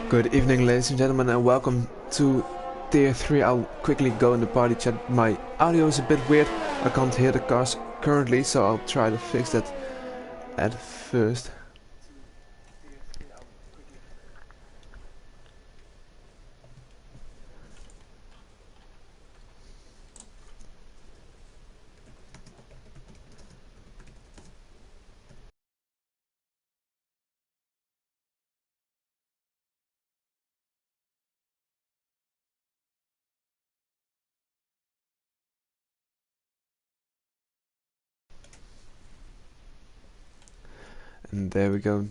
Good evening, ladies and gentlemen, and welcome to Tier 3. I'll quickly go in the party chat. My audio is a bit weird. I can't hear the cars currently, so I'll try to fix that at first. And there we go.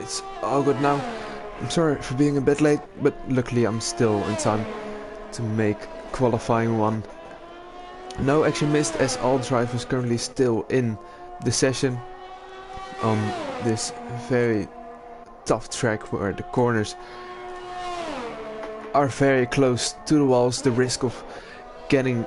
It's all good now. I'm sorry for being a bit late, but luckily I'm still in time to make qualifying one. No action missed, as all drivers currently still in the session on this very tough track where the corners are very close to the walls. The risk of getting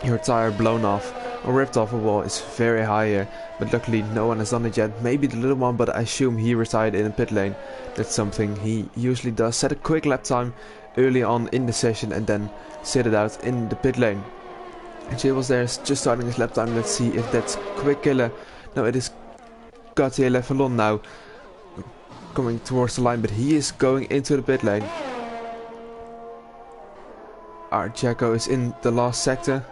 your tire blown off or ripped off a wall is very high here, but luckily no one has done it yet. Maybe the little one, but I assume he retired in a pit lane. That's something he usually does. Set a quick lap time early on in the session and then sit it out in the pit lane. Jay was there just starting his lap time. Let's see if that's quick killer. No, it is Gautier Levelon now coming towards the line, but he is going into the pit lane. Our Jacko is in the last sector.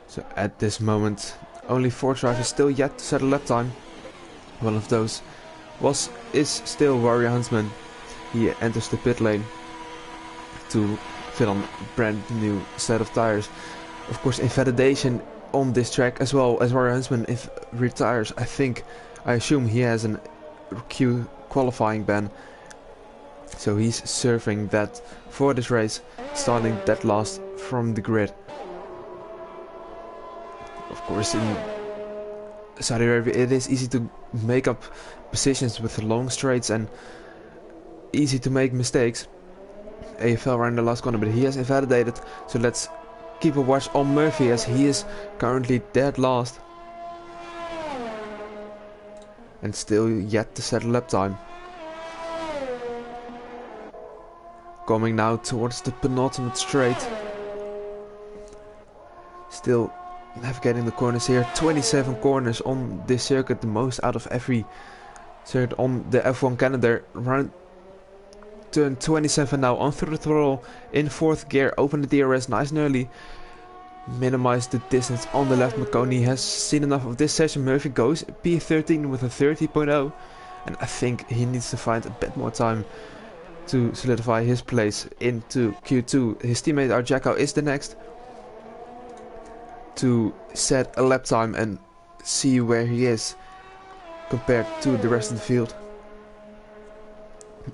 So at this moment, only 4 drivers still yet to set a lap time. One of those is still Warrior Huntsman. He enters the pit lane to fit on a brand new set of tires. Of course, invalidation on this track as well as Warrior Huntsman if retires. I assume he has an Q qualifying ban, so he's serving that for this race, starting dead last from the grid. Of course, in Saudi Arabia it is easy to make up positions with long straights and easy to make mistakes. AFL around the last corner, but he has invalidated, so let's keep a watch on Murphy as he is currently dead last and still yet to set a lap time. Coming now towards the penultimate straight, still navigating the corners here. 27 corners on this circuit, the most out of every circuit on the F1 calendar. Round turn 27 now, on through the throttle in 4th gear, open the DRS nice and early, minimize the distance on the left. McConey has seen enough of this session. Murphy goes P13 with a 30.0, and I think he needs to find a bit more time to solidify his place into Q2. His teammate Arjako is the next to set a lap time and see where he is compared to the rest of the field.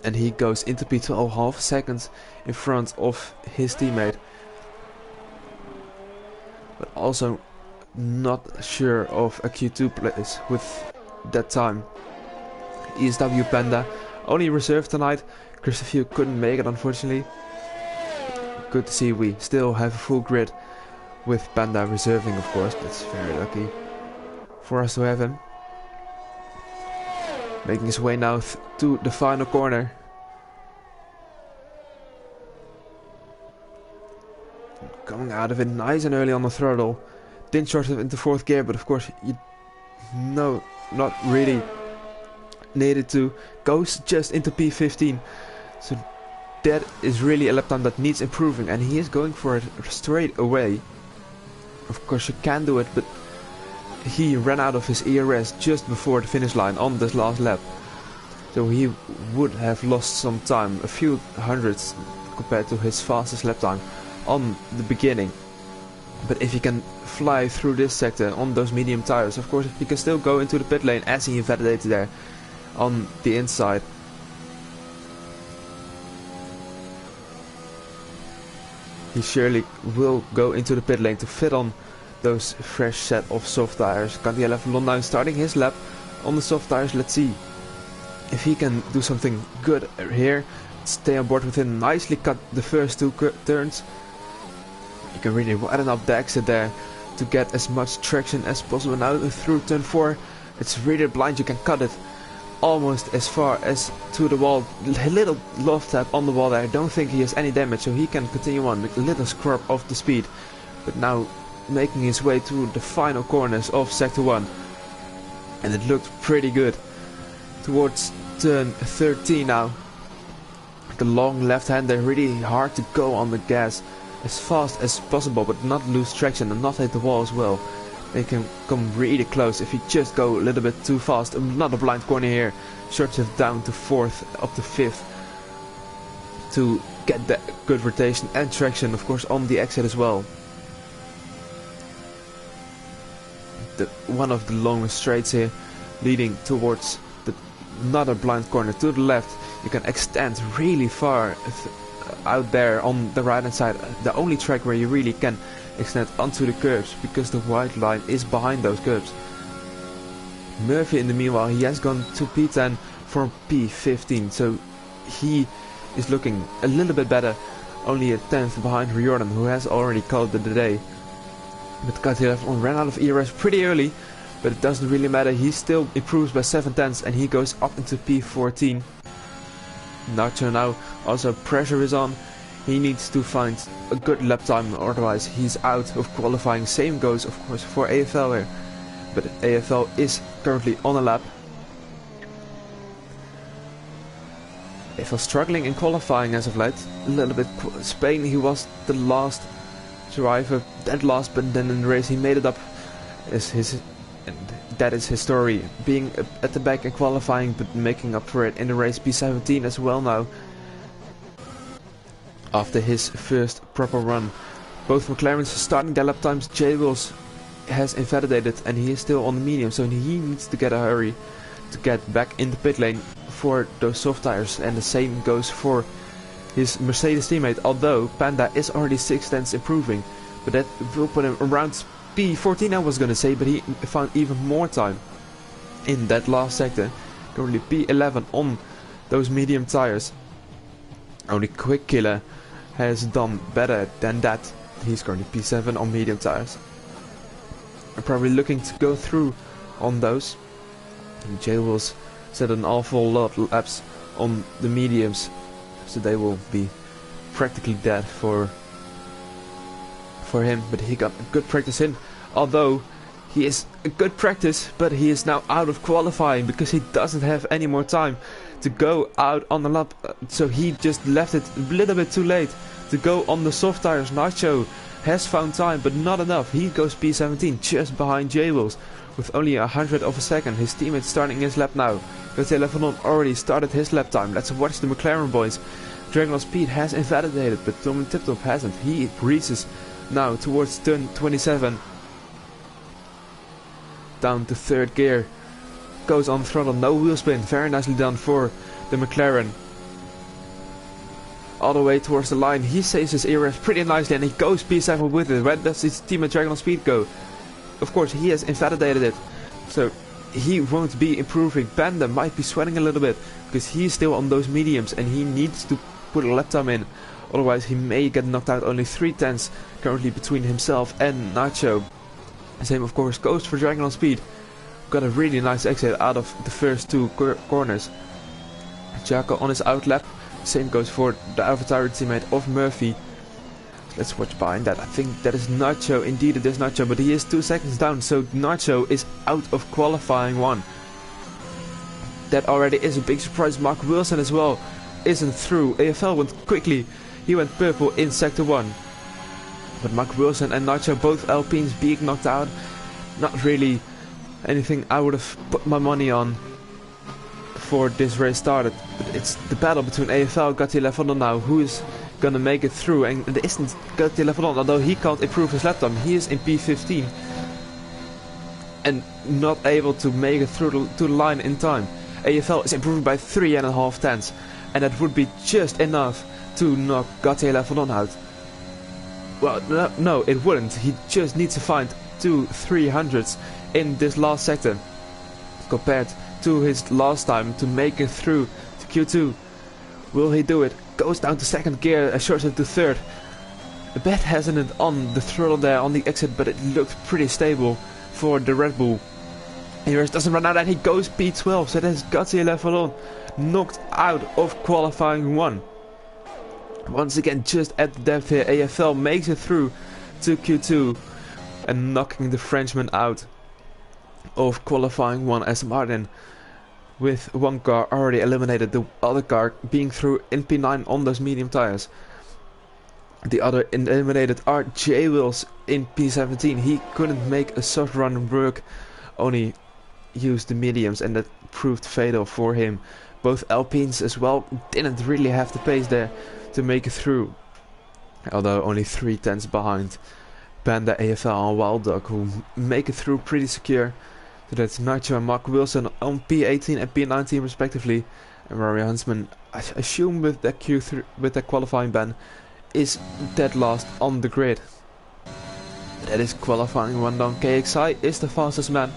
And he goes into P12, half a second in front of his teammate, but also not sure of a Q2 place with that time. ESW Panda only reserved tonight. Christopher couldn't make it, unfortunately. Good to see we still have a full grid with Panda reserving, of course. That's very lucky for us to have him. Making his way now to the final corner. Coming out of it nice and early on the throttle. Didn't short it into 4th gear, but of course you know, not really needed to. Goes just into P15. So that is really a lap time that needs improving, and he is going for it straight away. Of course you can do it, but he ran out of his ERS just before the finish line on this last lap. So he would have lost some time, a few hundreds compared to his fastest lap time on the beginning. But if he can fly through this sector on those medium tires, of course he can still go into the pit lane as he invalidated there on the inside. He surely will go into the pit lane to fit on those fresh set of soft tires. Gautier Levelon now starting his lap on the soft tires. Let's see if he can do something good here. Stay on board with him. Nicely cut the first 2 turns. You can really widen up the exit there to get as much traction as possible. Now through turn 4, it's really blind, you can cut it almost as far as to the wall. A little love tap on the wall there, I don't think he has any damage, so he can continue on with a little scrub of the speed. But now making his way to the final corners of Sector 1. And it looked pretty good. Towards turn 13 now. The long left-hander, really hard to go on the gas as fast as possible, but not lose traction and not hit the wall as well. They can come really close if you just go a little bit too fast. Another blind corner here. Short shift down to 4th, up to 5th. To get that good rotation and traction, of course, on the exit as well. One of the longest straights here, leading towards another blind corner to the left. You can extend really far out there on the right hand side. The only track where you really can extend onto the curbs, because the white line is behind those curbs. Murphy in the meanwhile, he has gone to P10 from P15, so he is looking a little bit better, only a 10th behind Riordan, who has already called it the day. But Kat11 ran out of ERS pretty early, but it doesn't really matter. He still improves by 7 tenths and he goes up into P14. Nacho now, also pressure is on. He needs to find a good lap time, otherwise he's out of qualifying. Same goes of course for AFL here, but AFL is currently on a lap. AFL struggling in qualifying as of late, a little bit. Spain, he was the last driver, dead last, but then in the race he made it up. And that is his story, being at the back in qualifying but making up for it in the race. P17 as well now, after his first proper run. Both McLarens starting their lap times. J. Wills has invalidated and he is still on the medium, so he needs to get a hurry to get back in the pit lane for those soft tires, and the same goes for his Mercedes teammate, although Panda is already 6 tenths improving, but that will put him around P14 I was gonna say, but he found even more time in that last sector. Currently P11 on those medium tires. Only Quick Killer has done better than that. He's currently P7 on medium tires. I'm probably looking to go through on those. And J Wills set an awful lot of laps on the mediums, so they will be practically dead for him, but he got a good practice in, although he is a good practice, but he is now out of qualifying because he doesn't have any more time to go out on the lap, so he just left it a little bit too late to go on the soft tires. Nacho has found time, but not enough. He goes P17, just behind J Wills with only 100 of a second. His teammate starting his lap now. Kat11 already started his lap time. Let's watch the McLaren boys. Dragon Speed has invalidated, but Tom Tip Top hasn't. He races now towards turn 27. Down to 3rd gear. Goes on throttle, no wheel spin. Very nicely done for the McLaren. All the way towards the line. He saves his ERS pretty nicely and he goes P7 with it. Where does his teammate Dragon Speed go? Of course, he has invalidated it, so he won't be improving. Panda might be sweating a little bit because he's still on those mediums and he needs to put a lap time in. Otherwise he may get knocked out. Only 3 tenths currently between himself and Nacho. Same of course goes for Dragon on Speed. Got a really nice exit out of the first 2 corners. Jaco on his out lap. Same goes for the avatar teammate of Murphy. Let's watch behind that. I think that is Nacho. Indeed it is Nacho, but he is 2 seconds down, so Nacho is out of qualifying 1. That already is a big surprise. Mark Wilson as well isn't through. AFL went quickly. He went purple in sector 1. But Mark Wilson and Nacho, both Alpines being knocked out. Not really anything I would have put my money on before this race started. But it's the battle between AFL and Kat11 now. Who is gonna make it through? And it isn't Kat11, although he can't improve his lap time. He is in P15 and not able to make it through to the line in time. AFL is improving by 3.5 tenths, and that would be just enough to knock Kat11 out. Well, no, it wouldn't. He just needs to find 2 300s in this last sector compared to his last time to make it through to Q2. Will he do it? Goes down to 2nd gear, a short to 3rd. a bad hesitant on the throttle there on the exit, but it looked pretty stable for the Red Bull. Here doesn't run out and he goes P12, so that's gutsy level on. Knocked out of qualifying 1. Once again, just at the depth here, AFL makes it through to Q2 and knocking the Frenchman out of qualifying 1 as Martin, with one car already eliminated, the other car being through in P9 on those medium tires. The other eliminated are J Wills in P17. He couldn't make a soft run work, only used the mediums, and that proved fatal for him. Both Alpines as well didn't really have the pace there to make it through, although only 3/10 behind Panda, AFL and Wild Dog, who make it through pretty secure. So that's Nacho and Mark Wilson on P18 and P19 respectively, and Rory Huntsman, I assume with that Q3 with that qualifying ban, is dead last on the grid. That is qualifying 1 down. KXI is the fastest man.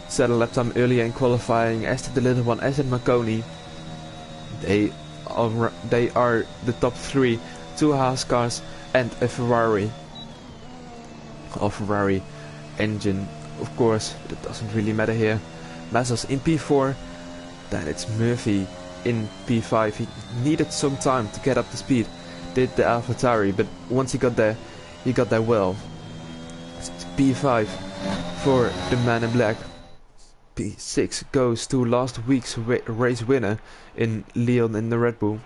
Set a lap time earlier in qualifying, as did the little one, as did Marconi. They are the top 3, 2 Haas cars and a Ferrari. A Ferrari engine, of course, but it doesn't really matter here. Mazza's in P4, then it's Murphy in P5. He needed some time to get up to speed, did the AlphaTauri, but once he got there well. It's P5 for the man in black. P6 goes to last week's race winner in Leon in the Red Bull.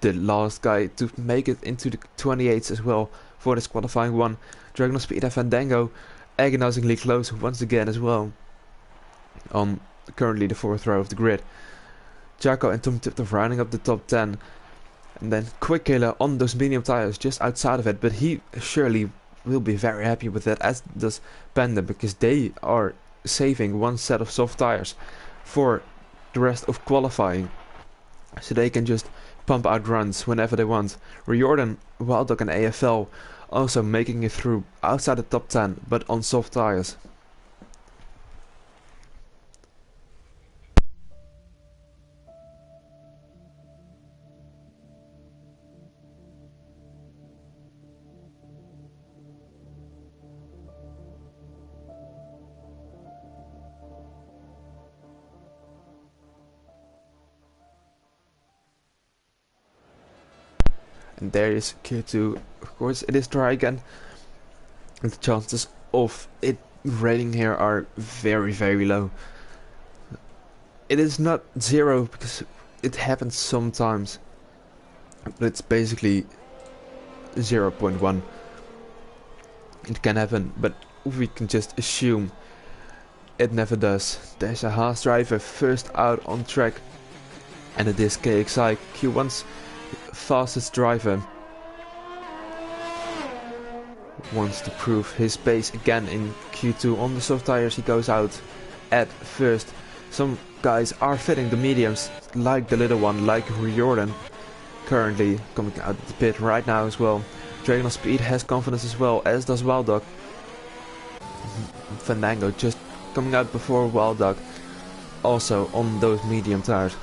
The last guy to make it into the 28s as well for this qualifying 1. Dragon of Speed and Fandango agonizingly close once again as well, on currently the 4th row of the grid. Jaco and Tom Tipton rounding up the top 10. And then Quick Killer on those medium tires just outside of it, but he surely will be very happy with that, as does Panda, because they are saving one set of soft tires for the rest of qualifying, so they can just pump out runs whenever they want. Riordan, Wild Dog and AFL also making it through outside the top 10, but on soft tires. And there is Q2. Of course, it is dry again, and the chances of it raining here are very, very low. It is not 0 because it happens sometimes, but it's basically 0.1. It can happen, but we can just assume it never does. There's a Haas driver first out on track, and it is KXI, Q1's fastest driver. Wants to prove his pace again in Q2. On the soft tires he goes out at first. Some guys are fitting the mediums, like the little one, like Riordan, currently coming out of the pit right now as well. Dragon of Speed has confidence as well, as does Wild Dog. Fandango just coming out before Wild Dog, also on those medium tires.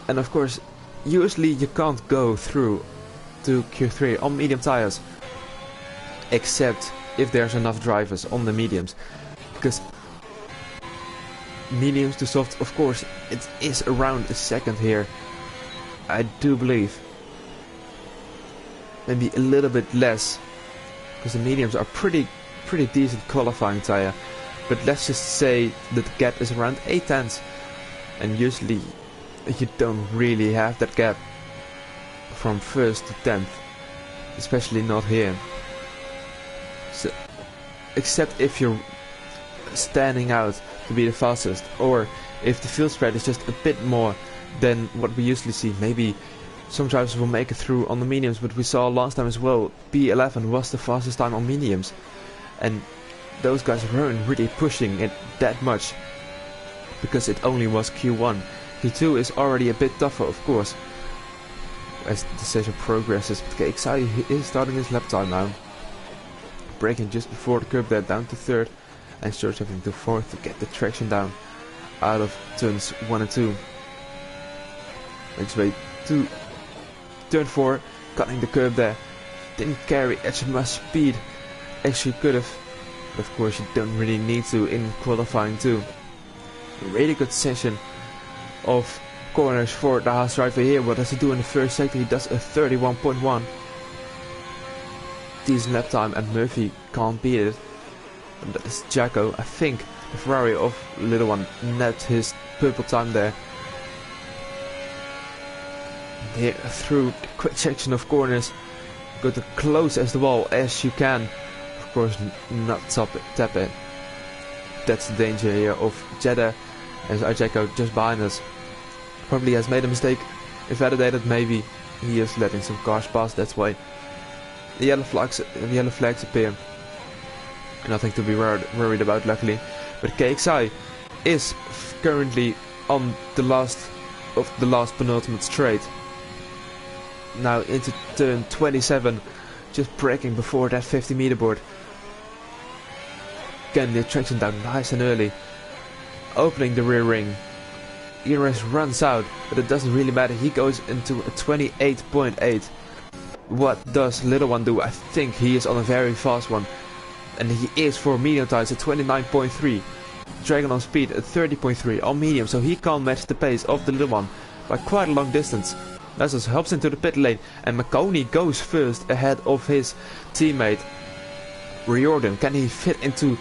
And of course, usually you can't go through to Q3 on medium tires, except if there's enough drivers on the mediums, because mediums to soft, of course, it is around a second here, I do believe. Maybe a little bit less, because the mediums are pretty decent qualifying tire, but let's just say that the gap is around 8/10, and usually you don't really have that gap from 1st to 10th, especially not here. So, except if you're standing out to be the fastest, or if the field spread is just a bit more than what we usually see. Maybe some drivers will make it through on the mediums, but we saw last time as well, P11 was the fastest time on mediums, and those guys weren't really pushing it that much, because it only was Q1. Q2 is already a bit tougher, of course, as the session progresses. But KXI is starting his lap time now, braking just before the curb there, down to 3rd, and George having to 4th to get the traction down out of turns 1 and 2. Makes way to turn 4, cutting the curb there. Didn't carry as much speed as you could have. But of course you don't really need to in qualifying too. A really good session of corners for the Haas driver here. What does he do in the first sector? He does a 31.1. Decent lap time and Murphy can't beat it. And that is Jacko. I think the Ferrari of Little One nabbed his purple time there. Here through the quick section of corners. Go to close as the wall as you can. Of course not tap it. That's the danger here of Jeddah. As Jacko just behind us. Probably has made a mistake. If validated, maybe he is letting some cars pass. That's why the yellow flags appear. Nothing to be worried about, luckily. But KXI is currently on the last penultimate straight. Now into turn 27, just braking before that 50 meter board. Getting the traction down nice and early. Opening the rear ring. ERS runs out, but it doesn't really matter. He goes into a 28.8. What does Little One do? I think he is on a very fast one. And he is for medium tires at 29.3. Dragon on speed at 30.3 on medium, so he can't match the pace of the Little One by quite a long distance. That just helps into the pit lane, and McConey goes first ahead of his teammate Riordan. Can he fit into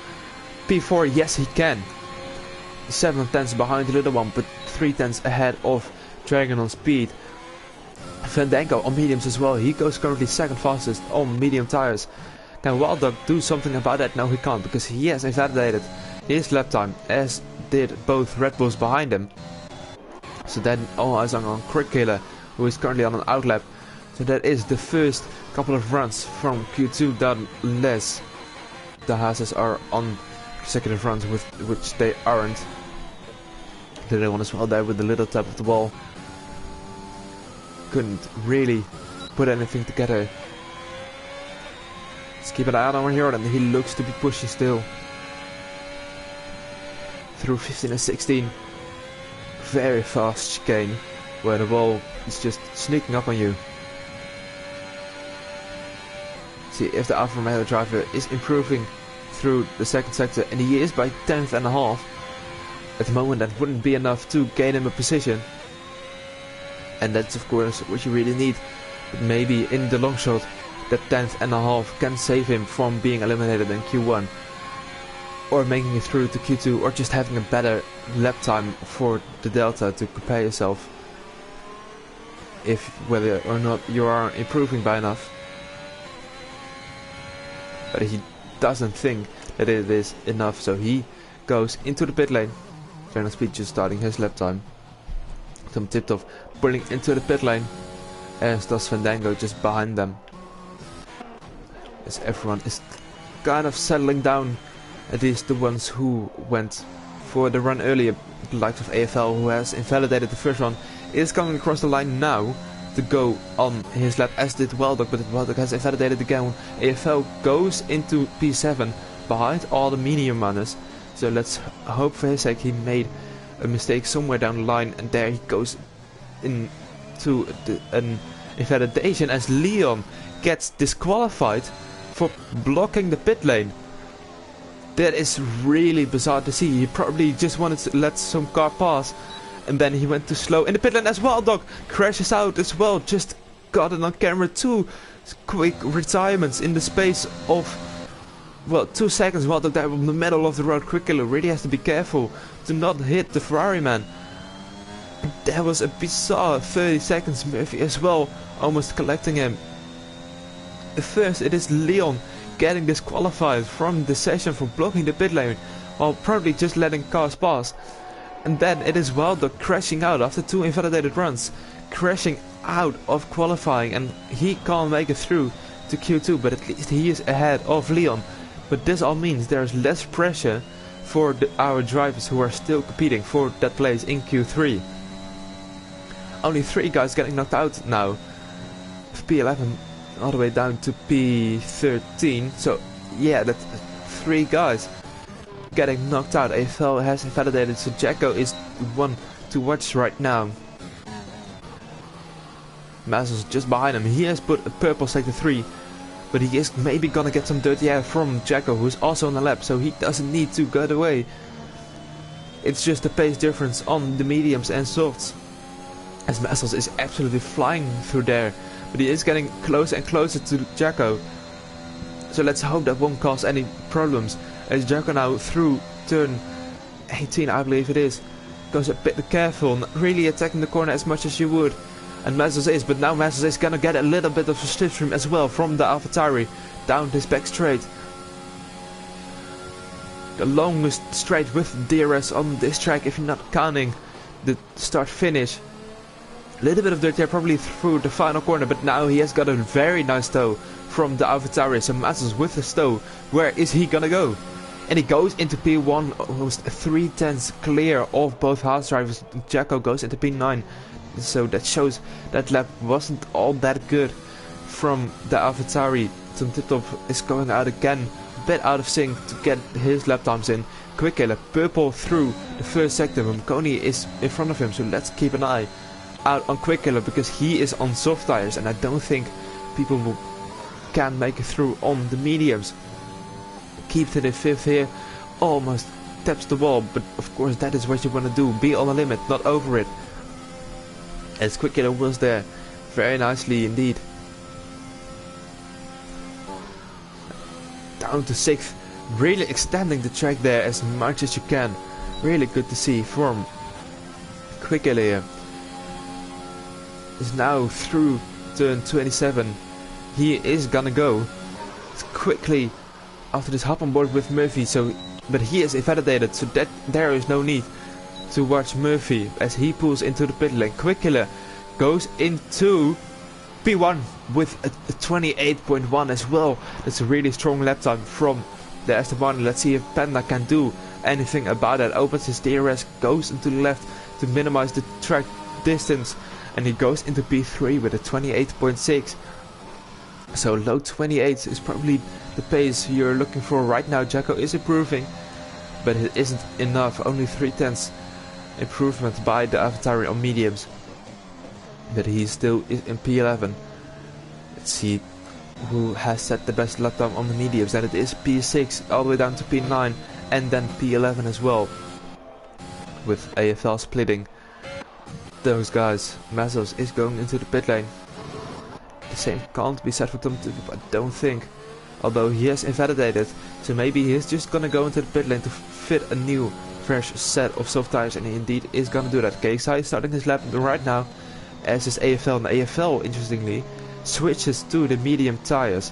P4? Yes, he can. 7 tenths behind the Little One, but 3 tenths ahead of Dragon on speed. Fandango on mediums as well. He goes currently second fastest on medium tires. Can Wild Dog do something about that? No, he can't, because he has invalidated his lap time, as did both Red Bulls behind him. So then all eyes on Quick Killer, who is currently on an outlap. So that is the first couple of runs from Q2 done, unless the Haases are on consecutive runs, with which they aren't. The Little One as well there with the little tap of the ball. Couldn't really put anything together. Let's keep an eye on here, and he looks to be pushing still. Through 15 and 16. Very fast chicane, where the ball is just sneaking up on you. See if the Alfa Romeo driver is improving through the second sector, and he is by 10th and a half. At the moment that wouldn't be enough to gain him a position. And that's of course what you really need. But maybe in the long shot, that 10th and a half can save him from being eliminated in Q1. Or making it through to Q2, or just having a better lap time for the Delta to compare yourself. If whether or not you are improving by enough. But he doesn't think that it is enough, so he goes into the pit lane. Dragon Speed just starting his lap time. Some tipped off, pulling into the pit lane, as does Fandango just behind them. As everyone is kind of settling down, at least the ones who went for the run earlier. The likes of AFL, who has invalidated the first run, is coming across the line now to go on his lap, as did Wildog, but Wildog has invalidated again. AFL goes into P7 behind all the medium runners, so let's hope for his sake he made a mistake somewhere down the line, and there he goes into an invalidation as Leon gets disqualified for blocking the pit lane. That is really bizarre to see. He probably just wanted to let some car pass, and then he went too slow in the pit lane as well. Dog crashes out as well. Just got it on camera. 2 quick retirements in the space of, well, 2 seconds. Well, Dog there in the middle of the road. Quick Killer really has to be careful to not hit the Ferrari man. That was a bizarre 30 seconds. Murphy as well, almost collecting him. First, it is Leon getting disqualified from the session for blocking the pit lane, while probably just letting cars pass. And then it is Wilder crashing out after 2 invalidated runs, crashing out of qualifying, and he can't make it through to Q2, but at least he is ahead of Leon. But this all means there's less pressure for our drivers who are still competing for that place in Q3. Only 3 guys getting knocked out now. P11 all the way down to P13. So yeah, that's 3 guys getting knocked out. AFL has invalidated, so Jacko is one to watch right now. Mazel's just behind him. He has put a purple sector 3. But he is maybe gonna get some dirty air from Jacko, who's also on the lap, so he doesn't need to get away. It's just the pace difference on the mediums and softs. As Mazel is absolutely flying through there. But he is getting closer and closer to Jacko. So let's hope that won't cause any problems. As Jacko now through turn 18, I believe it is, goes a bit careful, not really attacking the corner as much as you would. And Mazel is, but now Mazel is gonna get a little bit of a slipstream as well from the AlphaTauri down this back straight. The longest straight with DRS on this track, if you're not counting the start finish. A little bit of dirt there, probably through the final corner, but now he has got a very nice tow from the AlphaTauri. So Mazel's with the tow. Where is he gonna go? And he goes into P1, almost 3/10 clear of both Haas drivers. Jacko goes into P9. So that shows that lap wasn't all that good from the AlphaTauri. Tom Titov is going out again, a bit out of sync to get his lap times in. Quick killer, purple through the first sector. Mconi is in front of him, so let's keep an eye out on Quick killer because he is on soft tires and I don't think people can make it through on the mediums. Keeps it in 5th here, almost taps the wall, but of course that is what you want to do, be on the limit, not over it. As Quick killer was there, very nicely indeed. Down to 6th, really extending the track there as much as you can. Really good to see from Quick killer here. Is now through turn 27. He is gonna go quickly after this hop on board with Murphy, so but he is invalidated, so that there is no need to watch Murphy as he pulls into the pit lane. Quick killer goes into P1 with a 28.1 as well. That's a really strong lap time from the Aston Martin. Let's see if Panda can do anything about that. Opens his DRS, goes into the left to minimize the track distance, and he goes into P3 with a 28.6. So low 28 is probably the pace you're looking for right now. Jacko is improving, but it isn't enough. Only 3/10 improvement by the AlphaTauri on mediums, but he still is in P11. Let's see who has set the best lap time on the mediums, and it is P6 all the way down to P9 and then P11 as well, with AFL splitting those guys. Mazel is going into the pit lane. The same can't be said for Tom Titov, I don't think. Although he has invalidated, so maybe he is just gonna go into the pit lane to fit a new fresh set of soft tires, and he indeed is gonna do that. KXI is starting his lap right now, as is AFL, and AFL interestingly switches to the medium tires.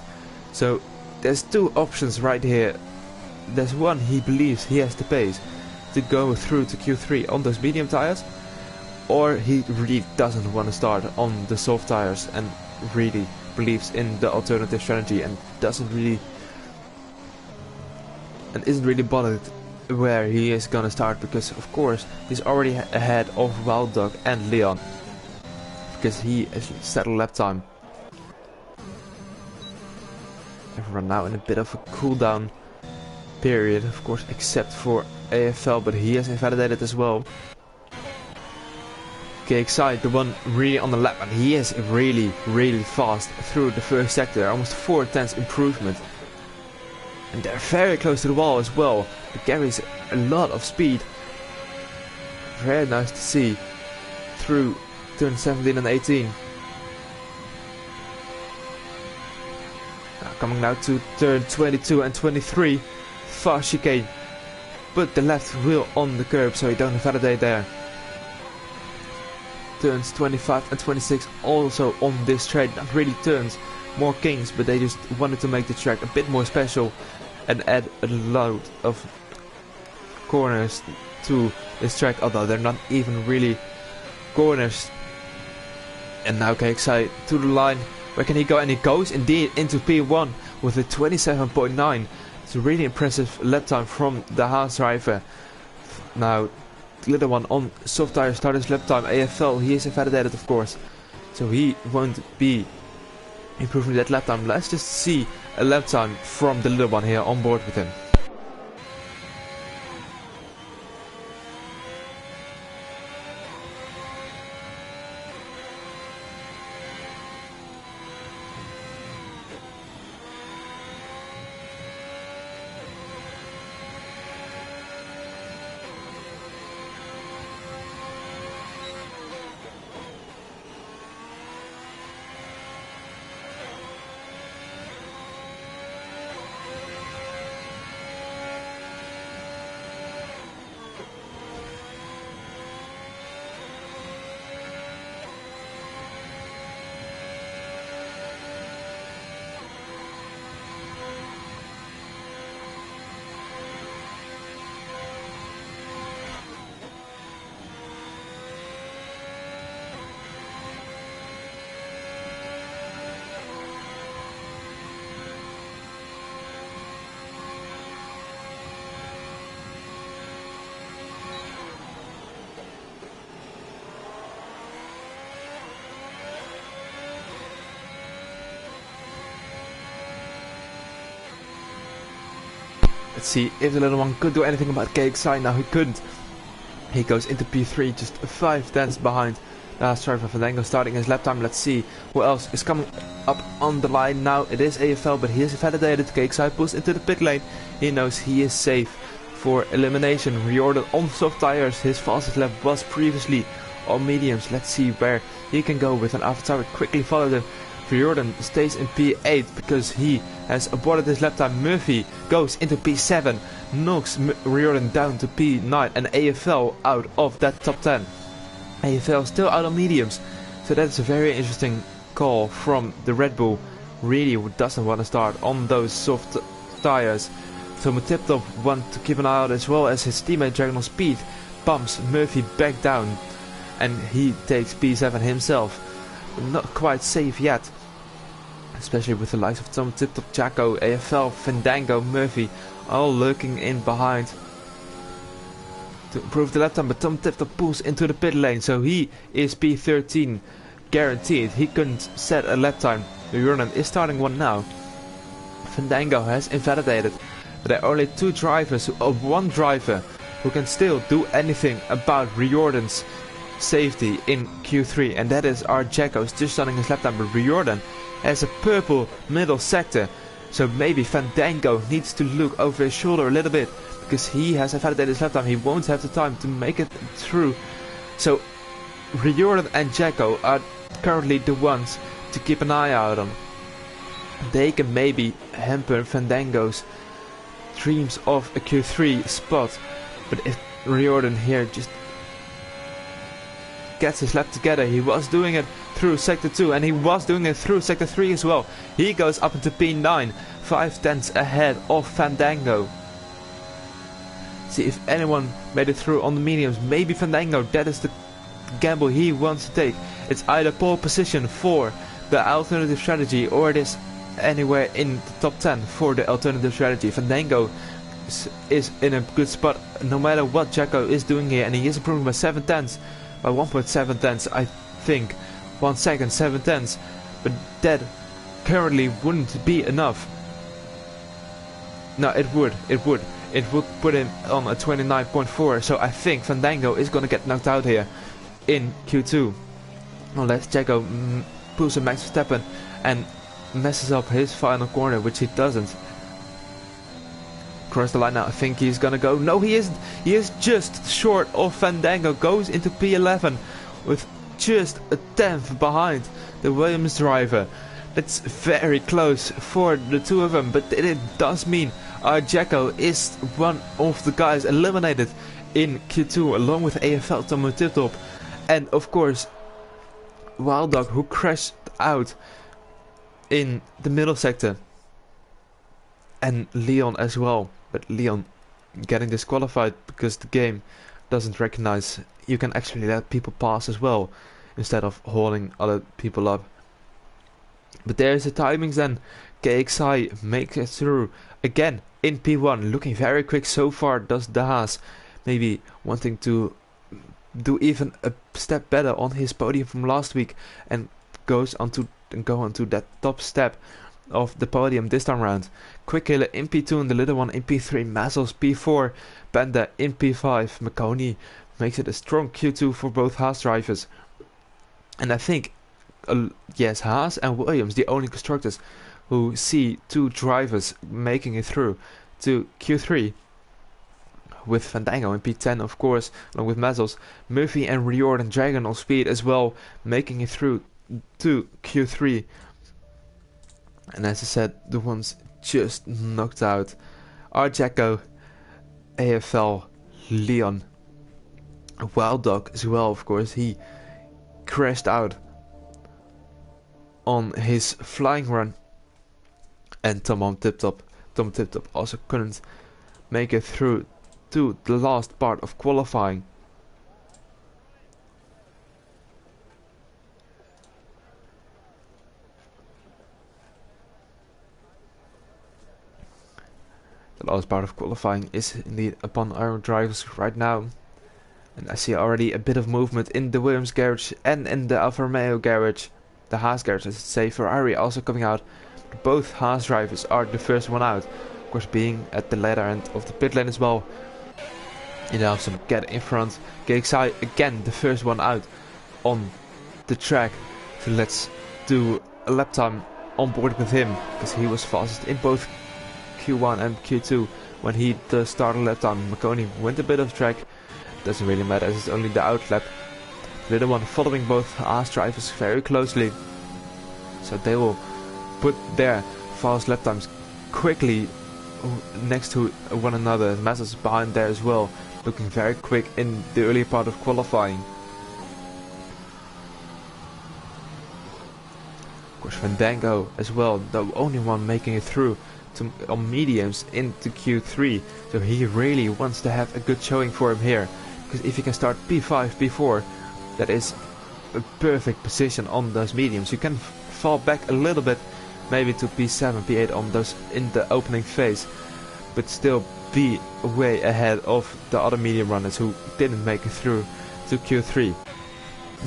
So there's two options right here. There's one, he believes he has the pace to go through to Q3 on those medium tires, or he really doesn't want to start on the soft tires and really believes in the alternative strategy and isn't really bothered where he is gonna start, because of course he's already ahead of Wild Dog and Leon because he has set a lap time. Everyone now in a bit of a cooldown period, of course, except for AFL, but he has invalidated as well. KXI, the one really on the lap, and he is really fast through the first sector, almost 4/10 improvement. And they're very close to the wall as well. It carries a lot of speed. Very nice to see through turn 17 and 18. Now coming now to turn 22 and 23. Fast chicane. Put the left wheel on the curb so you don't invalidate there. Turns 25 and 26 also on this track. Not really turns, more kings, but they just wanted to make the track a bit more special and add a load of corners to this track, although they're not even really corners. And now KXI to the line. Where can he go? And he goes indeed into P1 with a 27.9. It's a really impressive lap time from the Haas driver. Now the little one on soft tire started his lap time. AFL, he is invalidated of course, so he won't be improving that lap time. Let's just see a lap time from the little one here on board with him. Let's see if the little one could do anything about KXI. Now he couldn't. He goes into P3 just 5 tenths behind the last driver. Fandango starting his lap time. Let's see who else is coming up on the line now. It is AFL, but he is validated. KXI pulls into the pit lane. He knows he is safe for elimination. Riordan on soft tires. His fastest lap was previously on mediums. Let's see where he can go with an Alpha Tower. Quickly followed him. Riordan stays in P8 because he has aborted his lap time. Murphy goes into P7, knocks Riordan down to P9, and AFL out of that top 10. AFL still out on mediums, so that's a very interesting call from the Red Bull. Really doesn't want to start on those soft tires. So Tip Top wants to keep an eye out, as well as his teammate Dragon Speed bumps Murphy back down, and he takes P7 himself. Not quite safe yet, especially with the likes of Tom Tip Top, Jacko, AFL, Fandango, Murphy all lurking in behind to improve the lap time. But Tom Tip Top pulls into the pit lane, so he is P13 guaranteed. He couldn't set a lap time. Riordan is starting one now. Fandango has invalidated, but there are only two drivers, one driver who can still do anything about Riordan's safety in Q3, and that is our Jacko. He's just starting his lap time, but Riordan has a purple middle sector, so maybe Fandango needs to look over his shoulder a little bit, because he has invalidated his lap time. He won't have the time to make it through, so Riordan and Jacko are currently the ones to keep an eye out on. They can maybe hamper Fandango's dreams of a Q3 spot, but if Riordan here just gets his lap together, he was doing it through sector 2, and he was doing it through sector 3 as well. He goes up into P9, 5 tenths ahead of Fandango. See if anyone made it through on the mediums. Maybe Fandango, that is the gamble he wants to take. It's either pole position for the alternative strategy, or it is anywhere in the top 10 for the alternative strategy. Fandango is in a good spot no matter what Jacko is doing here, and he is improving by 7 tenths. By 1.7 tenths, I think. 1 second, 7 tenths. But that currently wouldn't be enough. No, it would. It would put him on a 29.4. So I think Fandango is going to get knocked out here in Q2. Unless Jacko pulls a Max Verstappen and messes up his final corner, which he doesn't. Across the line now, I think he's gonna go. No, he isn't. He is just short of Fandango. Goes into P11 with just a tenth behind the Williams driver. That's very close for the two of them, but it does mean Jacko is one of the guys eliminated in Q2, along with AFL, Tom Tip Top, and of course Wild Dog, who crashed out in the middle sector, and Leon as well. But Leon getting disqualified because the game doesn't recognize you can actually let people pass as well, instead of holding other people up. But there's the timings then. KXI makes it through again in P1, looking very quick so far. Does the Haas, maybe wanting to do even a step better on his podium from last week, and go onto that top step of the podium this time round. Quick Killer in P2 and the little one in P3. Mazzles P4, Benda in P5. Makoni makes it a strong Q2 for both Haas drivers. And I think, yes, Haas and Williams, the only constructors who see two drivers making it through to Q3. With Fandango in P10, of course, along with Mazzles. Murphy and Riordan Dragon on speed as well, making it through to Q3. And as I said, the ones just knocked out are Jacko, AFL, Leon, Wild Dog as well, of course. He crashed out on his flying run. And Tom Tip Top also couldn't make it through to the last part of qualifying. The last part of qualifying is indeed upon our drivers right now. And I see already a bit of movement in the Williams garage and in the Alfa Romeo garage. The Haas garage, I should say. Ferrari also coming out. Both Haas drivers are the first one out. Of course being at the later end of the pit lane as well. You know, some get in front. KXI again, the first one out on the track. So let's do a lap time on board with him, because he was fastest in both Q1 and Q2. When he does start a lap time, Marconi went a bit off track. Doesn't really matter as it's only the out lap. The little one following both Haas drivers very closely. So they will put their fast lap times quickly next to one another. Mazda's behind there as well, looking very quick in the early part of qualifying. Of course Fandango as well, the only one making it through on mediums into Q3. So he really wants to have a good showing for him here, because if you can start P5, P4, that is a perfect position on those mediums. You can fall back a little bit, maybe to P7, P8 on those in the opening phase, but still be way ahead of the other medium runners who didn't make it through to Q3.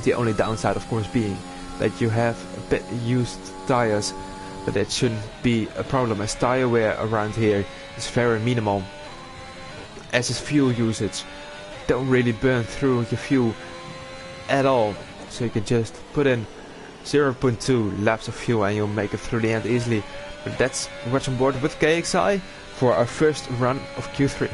The only downside of course being that you have a bit used tires, but that shouldn't be a problem as tire wear around here is very minimal, as is fuel usage. Don't really burn through your fuel at all, so you can just put in 0.2 laps of fuel and you'll make it through the end easily. But that's what's on board with KXI for our first run of Q3.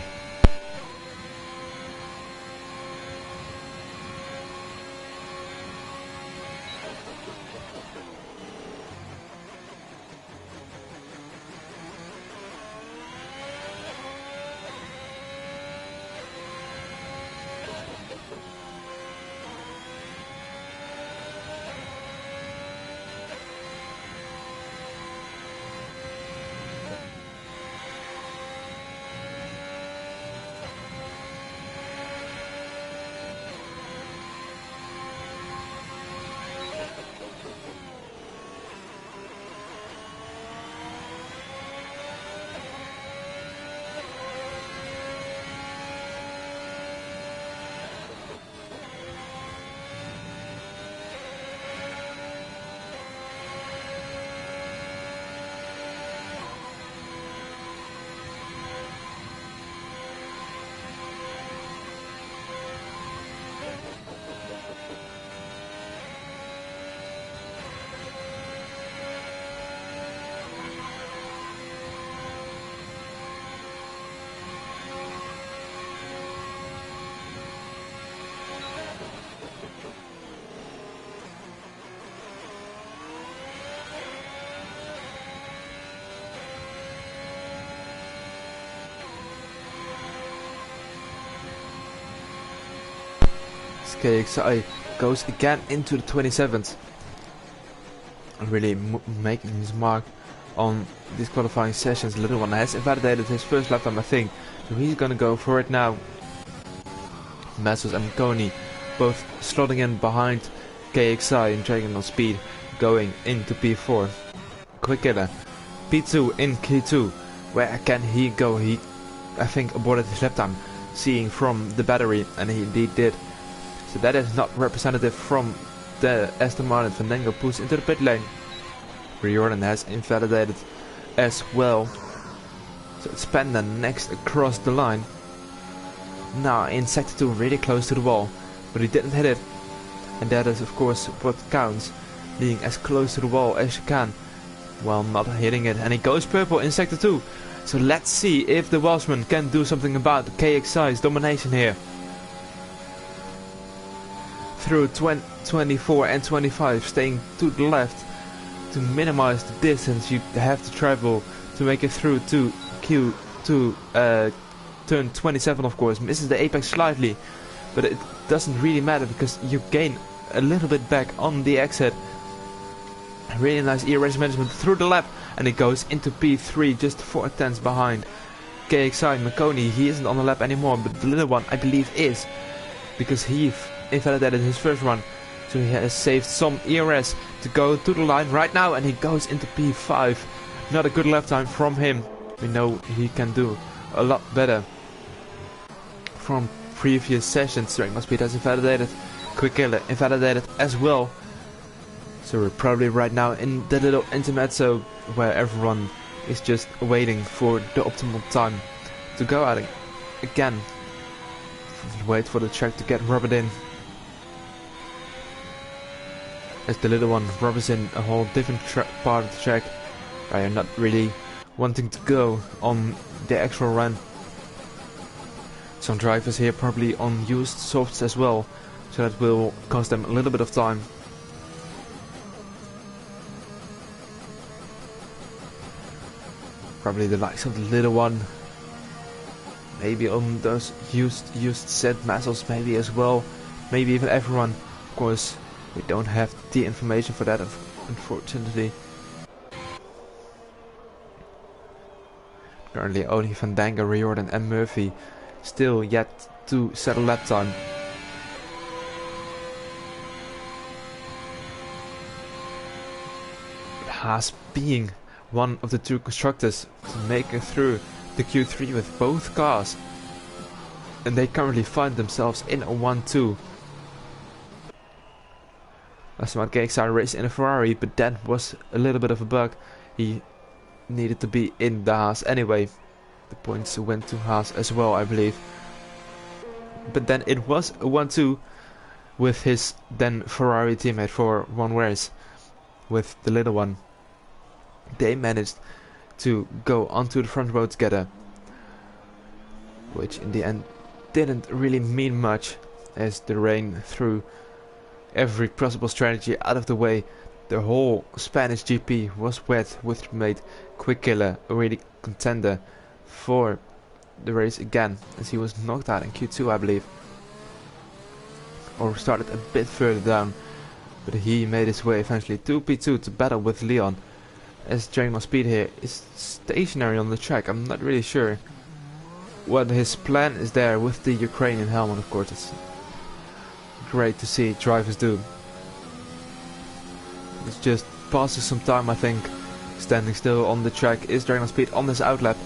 KXI goes again into the 27th and really making his mark on these qualifying sessions. Little one has invalidated his first lap time, I think, so he's gonna go for it now. Massos and Coney both slotting in behind KXI and dragging on speed, going into P4. Quick killer P2 in Q2. Where can he go? He, I think, aborted his lap time, seeing from the battery, and he indeed did. So that is not representative from the Aston Martin. Fandango pushed into the pit lane. Riordan has invalidated as well. So it's Panda next across the line. Now in sector 2, really close to the wall, but he didn't hit it. And that is of course what counts, being as close to the wall as you can while not hitting it. And he goes purple in sector 2. So let's see if the Welshman can do something about KXI's domination here. Through 24 and 25, staying to the left to minimize the distance you have to travel to make it through to Q2. Turn 27 of course, misses the apex slightly, but it doesn't really matter because you gain a little bit back on the exit. Really nice ERS management through the lap, and it goes into P3 just 4 tenths behind KXI. Marconi, he isn't on the lap anymore, but the little one I believe is, because he invalidated his first run, so he has saved some ERS to go to the line right now, and he goes into P5. Not a good lap time from him. We know he can do a lot better from previous sessions. Drag speed has invalidated. Quick killer invalidated as well. So we're probably right now in the little intermezzo where everyone is just waiting for the optimal time to go out again. Wait for the track to get rubbered in. As the little one rubbers in a whole different part of the track, I am not really wanting to go on the actual run. Some drivers here probably on used softs as well, so that will cost them a little bit of time. Probably the likes of the little one, maybe on those used set muscles maybe as well, maybe even everyone. Of course, we don't have the information for that, unfortunately. Currently only Fandango, Riordan and Murphy still yet to set a lap time. Haas being one of the two constructors to make it through the Q3 with both cars, and they currently find themselves in a 1-2. Last KXR raced in a Ferrari, but that was a little bit of a bug. He needed to be in the Haas anyway. The points went to Haas as well, I believe. But then it was a 1-2 with his then Ferrari teammate for one race, with the little one. They managed to go onto the front row together, which in the end didn't really mean much, as the rain threw every possible strategy out of the way. The whole Spanish GP was wet, which made Quickiller a really contender for the race again, as he was knocked out in Q2, I believe, or started a bit further down, but he made his way eventually to P2 to battle with Leon, as Dragon Speed here is stationary on the track. I'm not really sure what his plan is there with the Ukrainian helmet. Of course, it's great to see drivers do. It's just passes some time, I think. Standing still on the track is Dragon Speed on this outlap.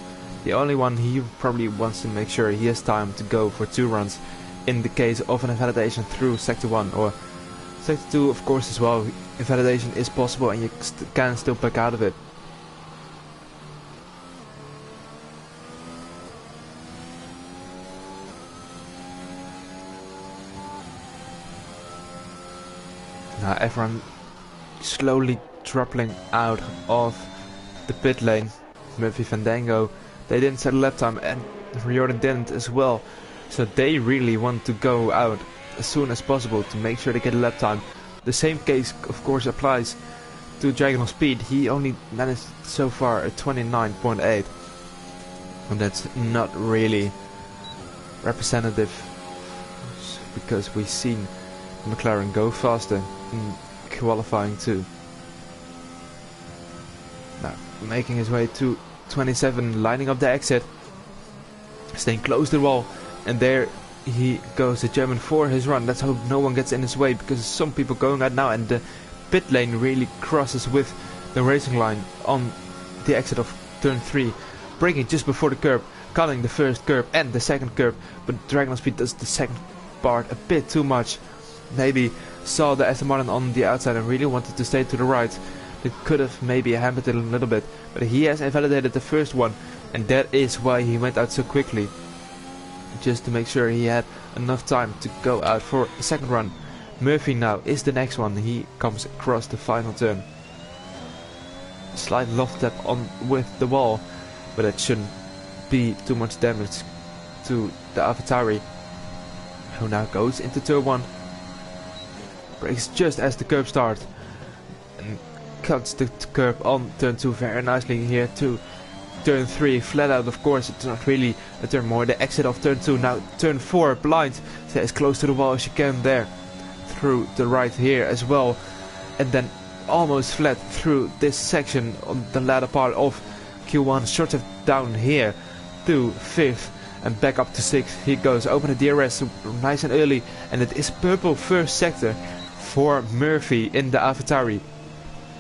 The only one he probably wants to make sure he has time to go for 2 runs in the case of an invalidation through Sector 1 or Sector 2, of course, as well. Invalidation is possible and you can still back out of it. Now everyone slowly dropping out of the pit lane. Murphy, Fandango, they didn't set a lap time, and Riordan didn't as well. So they really want to go out as soon as possible to make sure they get a lap time. The same case of course applies to Dragon Speed. He only managed so far a 29.8, and that's not really representative, because we've seen McLaren go faster in qualifying too. Now making his way to 27, lining up the exit, staying close to the wall, and there he goes, the German, for his run. Let's hope no one gets in his way, because some people going out now, and the pit lane really crosses with the racing line on the exit of turn 3, braking just before the curb, cutting the first curb and the second curb, but Dragon Speed does the second part a bit too much. Maybe saw the Aston Martin on the outside and really wanted to stay to the right. It could have maybe hampered it a little bit, but he has invalidated the first one, and that is why he went out so quickly, just to make sure he had enough time to go out for a second run. Murphy now is the next one. He comes across the final turn. Slight loft step on with the wall, but it shouldn't be too much damage to the AlphaTauri, who now goes into turn 1. Brakes just as the curb starts and cuts the curb on turn 2 very nicely here to turn 3, flat out. Of course, it's not really a turn, more the exit of turn 2. Now turn 4, blind, stay as close to the wall as you can there, through the right here as well, and then almost flat through this section on the latter part of Q1. Short it down here to 5th and back up to 6th. He goes, open the DRS nice and early, and it is purple first sector for Murphy in the AlphaTauri.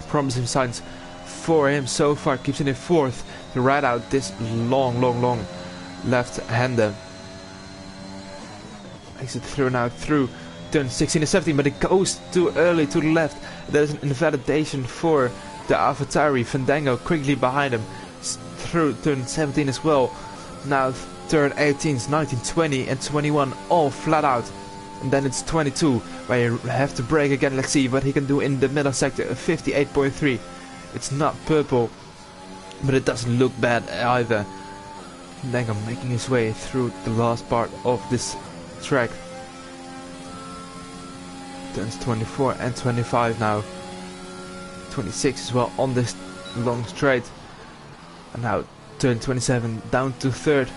Promising signs for him so far. Keeps it in 4th to ride out this long left-hander. Makes it through now through turn 16 and 17, but it goes too early to the left. There's an invalidation for the AlphaTauri. Fandango quickly behind him, through turn 17 as well. Now turn 18, 19, 20 and 21 all flat out. And then it's 22 where you have to brake again. Let's see what he can do in the middle sector. 58.3. It's not purple, but it doesn't look bad either. Fandango making his way through the last part of this track. Turns 24 and 25 now. 26 as well on this long straight. And now turn 27 down to third.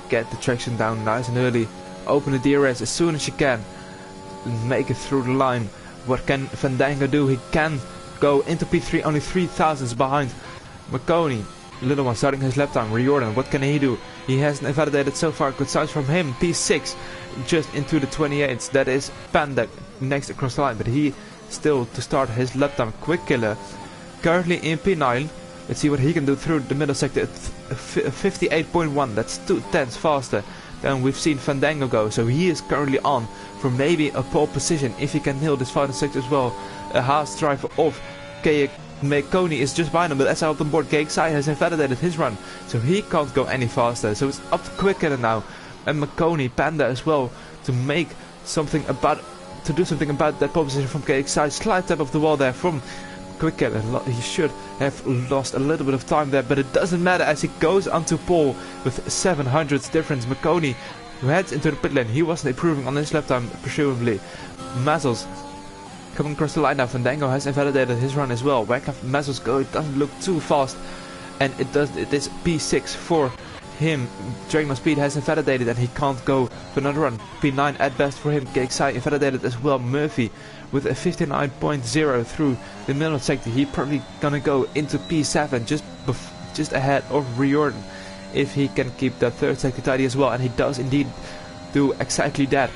Get the traction down nice and early. Open the DRS as soon as you can. Make it through the line. What can Fandango do? He can go into P3 only 3 thousandths behind McConey. Little one starting his lap time. Riordan, what can he do? He hasn't invalidated so far. Good signs from him. P6 just into the 28s. That is Panda next across the line. But he still to start his lap time. Quick Killer currently in P9. Let's see what he can do through the middle sector at 58.1. That's 2 tenths faster than we've seen Fandango go. So he is currently on for maybe a pole position if he can nail this final sector as well. A Haas driver of McConey is just behind him, but that's out on board. KXI has invalidated his run, so he can't go any faster. So it's up to Quicker now, and McConey, Panda as well, to make something about, to do something about that pole position from KXI. Slight tap of the wall there from Quicker. He should have lost a little bit of time there, but it doesn't matter as he goes onto pole with 700ths difference. McConey heads into the pit lane. He wasn't improving on his lap time, presumably. Mazzles coming across the line now. Fandango has invalidated his run as well. Where can Mazzles go? It doesn't look too fast, and it is P6 for him. Dragon Speed has invalidated and he can't go for another run. P9 at best for him. KXI invalidated as well. Murphy with a 59.0 through the middle sector. He probably gonna go into P7 just ahead of Riordan if he can keep that third sector tidy as well, and he does indeed do exactly that.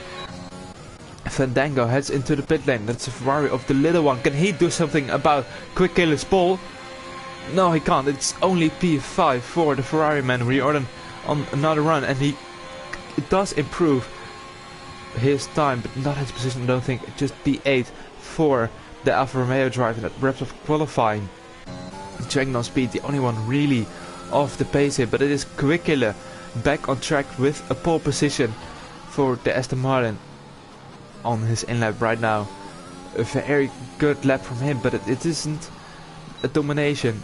Fandango heads into the pit lane. That's a Ferrari of the little one. Can he do something about Quick Killer's pole? No, he can't. It's only P5 for the Ferrari man. Riordan on another run, and it does improve his time, but not his position, I don't think. Just P8 for the Alfa Romeo driver that wraps up qualifying. Dragon Speed, the only one really off the pace here, but it is Quick Killer back on track with a pole position for the Aston Martin on his in-lap right now. A very good lap from him, but it isn't a domination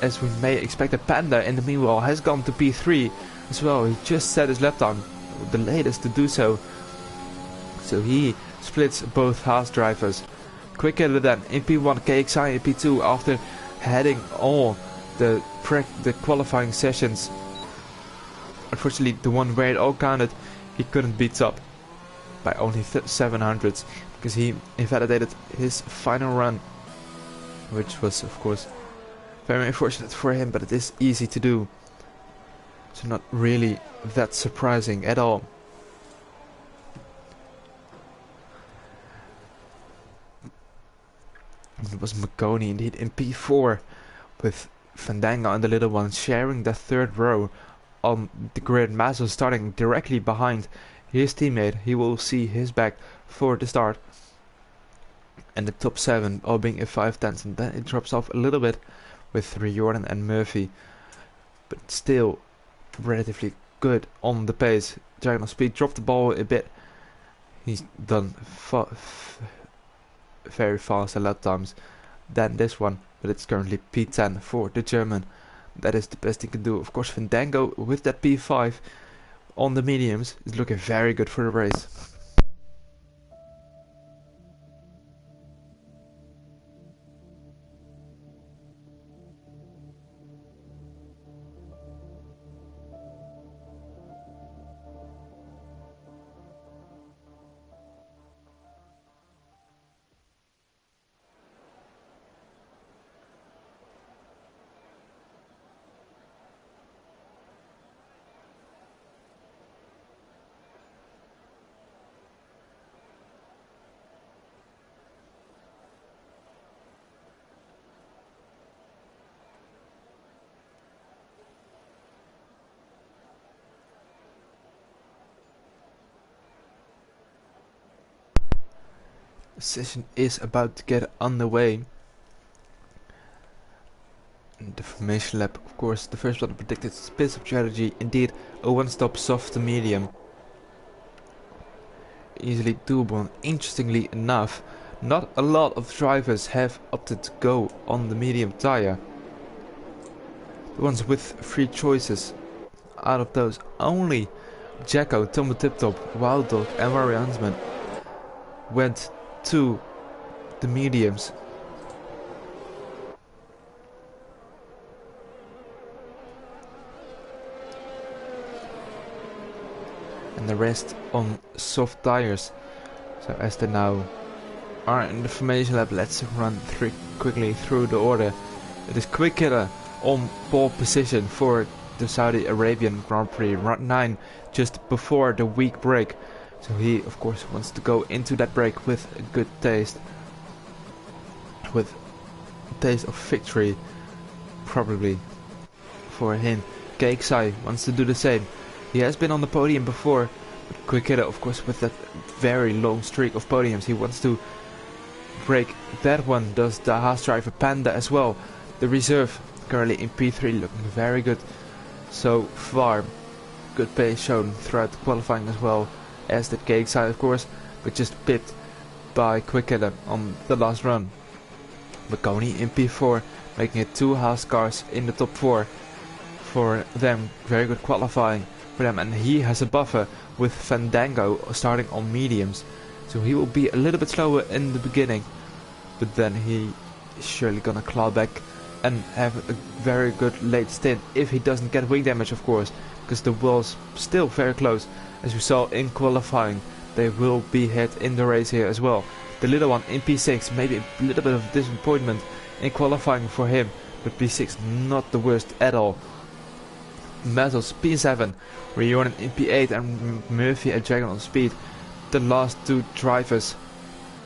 as we may expect. A Panda in the meanwhile has gone to P3 as well. He just set his lap time, the latest to do so. So he splits both Haas drivers. Quick Killer then in P1, KXI in P2 after heading all the qualifying sessions. Unfortunately, the one where it all counted, he couldn't beat up by only 700ths because he invalidated his final run, which was of course very unfortunate for him, but it is easy to do, so not really that surprising at all. It was McConey indeed in P4 with Fandango and the little one sharing the third row on the grid. Mazo starting directly behind his teammate. He will see his back for the start, and the top 7 all being in 5 tenths, and then it drops off a little bit with Riordan and Murphy, but still relatively good on the pace. Dragon Speed dropped the ball a bit. He's done very faster lap times than this one, but it's currently P10 for the German. That is the best he can do. Of course, Fandango with that P5 on the mediums is looking very good for the race. The session is about to get underway. And the formation lap, of course, the first one predicted split stop strategy. Indeed, a one-stop soft to medium. Easily doable, and interestingly enough, not a lot of drivers have opted to go on the medium tire. The ones with 3 choices, out of those only Jacko, Tomo Tiptop, Wild Dog and Warrior Huntsman went to the mediums. And the rest on soft tires. So as they now are in the formation lap, let's run quickly through the order. It is Quick Killer on pole position for the Saudi Arabian Grand Prix, round 9, just before the week break. So he of course wants to go into that break with a good taste. With a taste of victory, probably for him. KXI wants to do the same. He has been on the podium before, but Quick Hitter, of course, with that very long streak of podiums, he wants to break that one. Does the Haas driver Panda as well. The reserve currently in P3, looking very good so far. Good pace shown throughout the qualifying as well as the KXI, of course, but just pipped by Quick Hitter on the last run. Baconi in P4, making it 2 Haas cars in the top 4 for them. Very good qualifying for them, and he has a buffer with Fandango starting on mediums, so he will be a little bit slower in the beginning, but then he is surely gonna claw back and have a very good late stint if he doesn't get wing damage, of course, because the wall's still very close. As we saw in qualifying, they will be hit in the race here as well. The little one in P6, maybe a little bit of disappointment in qualifying for him, but P6 not the worst at all. Metals P7, Riordan in P8 and Murphy at Dragon on speed. The last 2 drivers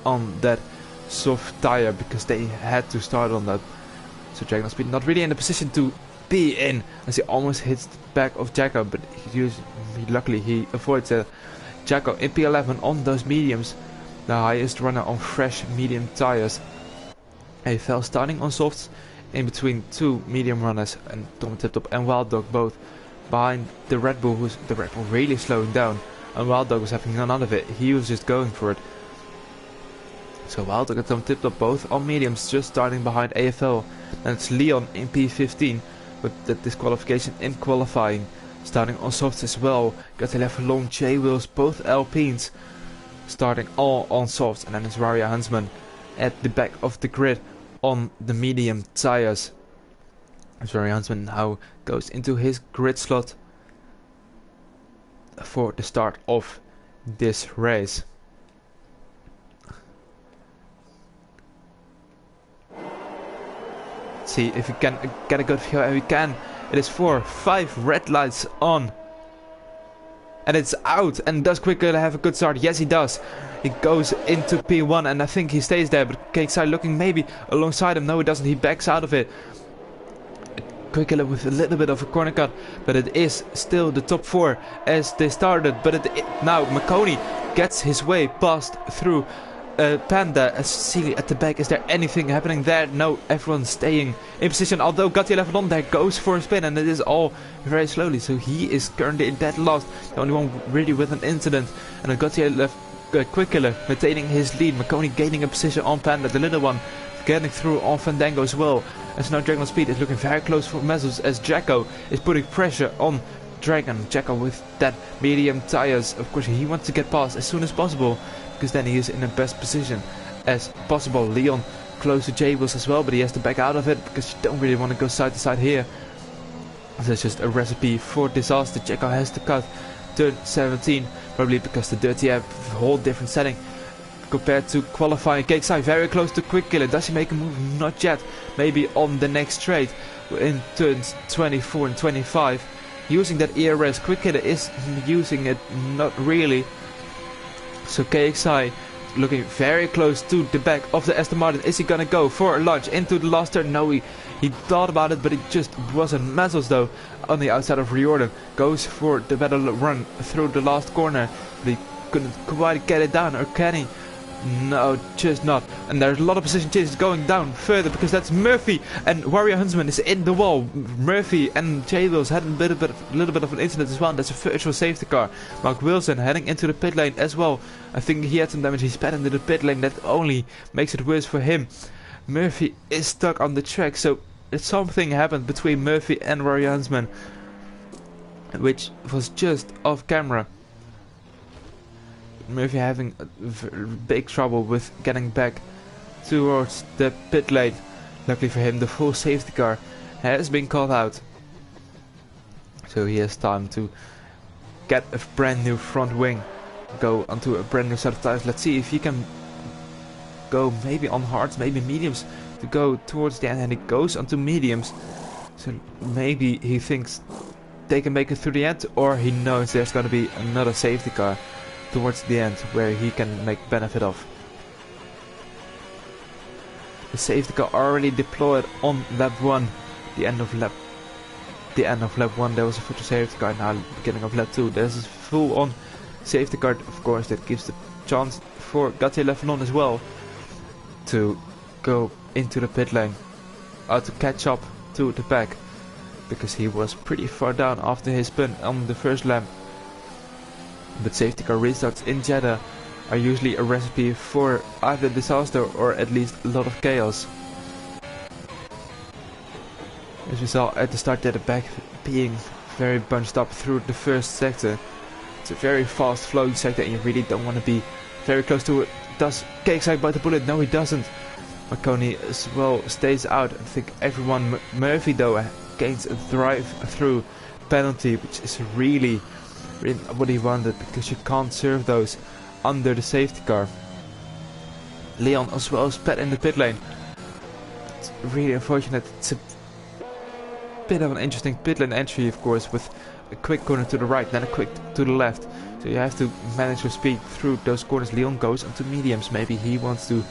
on that soft tire because they had to start on that. So Dragon on speed not really in a position to be in, as he almost hits the back of Jacko, but luckily he avoids it. Jacko in P11 on those mediums, the highest runner on fresh medium tires. He fell starting on softs in between 2 medium runners, and Tom Tiptop and Wild Dog both behind the Red Bull, who's the Red Bull really slowing down, and Wild Dog was having none of it. He was just going for it. So Wild Dog and Tom Tiptop both on mediums, just starting behind AFL. And it's Leon in P15 with the disqualification in qualifying, starting on softs as well. Got 11 long J wheels, both Alpines starting all on softs, and then it's Warrior Huntsman at the back of the grid on the medium tires. Warrior Huntsman now goes into his grid slot for the start of this race. Let's see if we can get a good view, and we can. It is 4, 5 red lights on. And it's out, and does Quicker have a good start? Yes, he does. He goes into P1, and I think he stays there, but KXI looking maybe alongside him. No, he doesn't. He backs out of it. Quicker with a little bit of a corner cut, but it is still the top 4 as they started. But now Makoni gets his way past through Panda as Cecilia at the back. Is there anything happening there? No, everyone's staying in position, although Gautier Levelon there goes for a spin, and it is all very slowly, so he is currently in dead last, the only one really with an incident. And Gautier left Quick Killer maintaining his lead. Makoni gaining a position on Panda, the little one getting through on Fandango as well. As now Dragon Speed is looking very close for Mezzos, as Jacko is putting pressure on Dragon. Jacko with that medium tires, of course he wants to get past as soon as possible, because then he is in the best position as possible. Leon close to J-Wheels as well, but he has to back out of it because you don't really want to go side to side here. That's just a recipe for disaster. Jacko has to cut turn 17, probably because the dirty have a whole different setting compared to qualifying. KXI very close to Quick Killer. Does he make a move? Not yet. Maybe on the next straight in turns 24 and 25. Using that ERS. Quick Killer is using it not really. So KXI looking very close to the back of the Aston Martin. Is he gonna go for a lunge into the last turn? No, he thought about it, but it just wasn't. Mezzos though on the outside of Riordan goes for the better run through the last corner, but he couldn't quite get it down. Or can he? No, just not. And there's a lot of position changes going down further because that's Murphy and Warrior Huntsman is in the wall. Murphy and J Wills had a little bit of an incident as well. And that's a virtual safety car. Mark Wilson heading into the pit lane as well. I think he had some damage. He sped into the pit lane. That only makes it worse for him. Murphy is stuck on the track, so something happened between Murphy and Warrior Huntsman, which was just off camera. Murphy having big trouble with getting back towards the pit lane. Luckily for him, the full safety car has been called out, so he has time to get a brand new front wing, go onto a brand new set of tires. Let's see if he can go maybe on hards, maybe mediums to go towards the end, and he goes onto mediums. So maybe he thinks they can make it through the end, or he knows there's going to be another safety car towards the end where he can make benefit of. The safety car already deployed on lap 1. The end of lap 1 there was a full safety car. Now beginning of lap 2 there's a full on safety car. Of course that gives the chance for Gauthier Leffelon as well to go into the pit lane, to catch up to the pack, because he was pretty far down after his spin on the first lap. But safety car restarts in Jeddah are usually a recipe for either disaster or at least a lot of chaos. As we saw at the start there, the back being very bunched up through the first sector. It's a very fast flowing sector and you really don't want to be very close to it. Does Cakeside bite the bullet? No, he doesn't. Marconi as well stays out. I think everyone, Murphy though, gains a drive through penalty, which is really what he wanted, because you can't serve those under the safety car. Leon as well sped in the pit lane. It's really unfortunate. It's a bit of an interesting pit lane entry, of course, with a quick corner to the right, then a quick to the left. So you have to manage your speed through those corners. Leon goes onto mediums. Maybe he wants to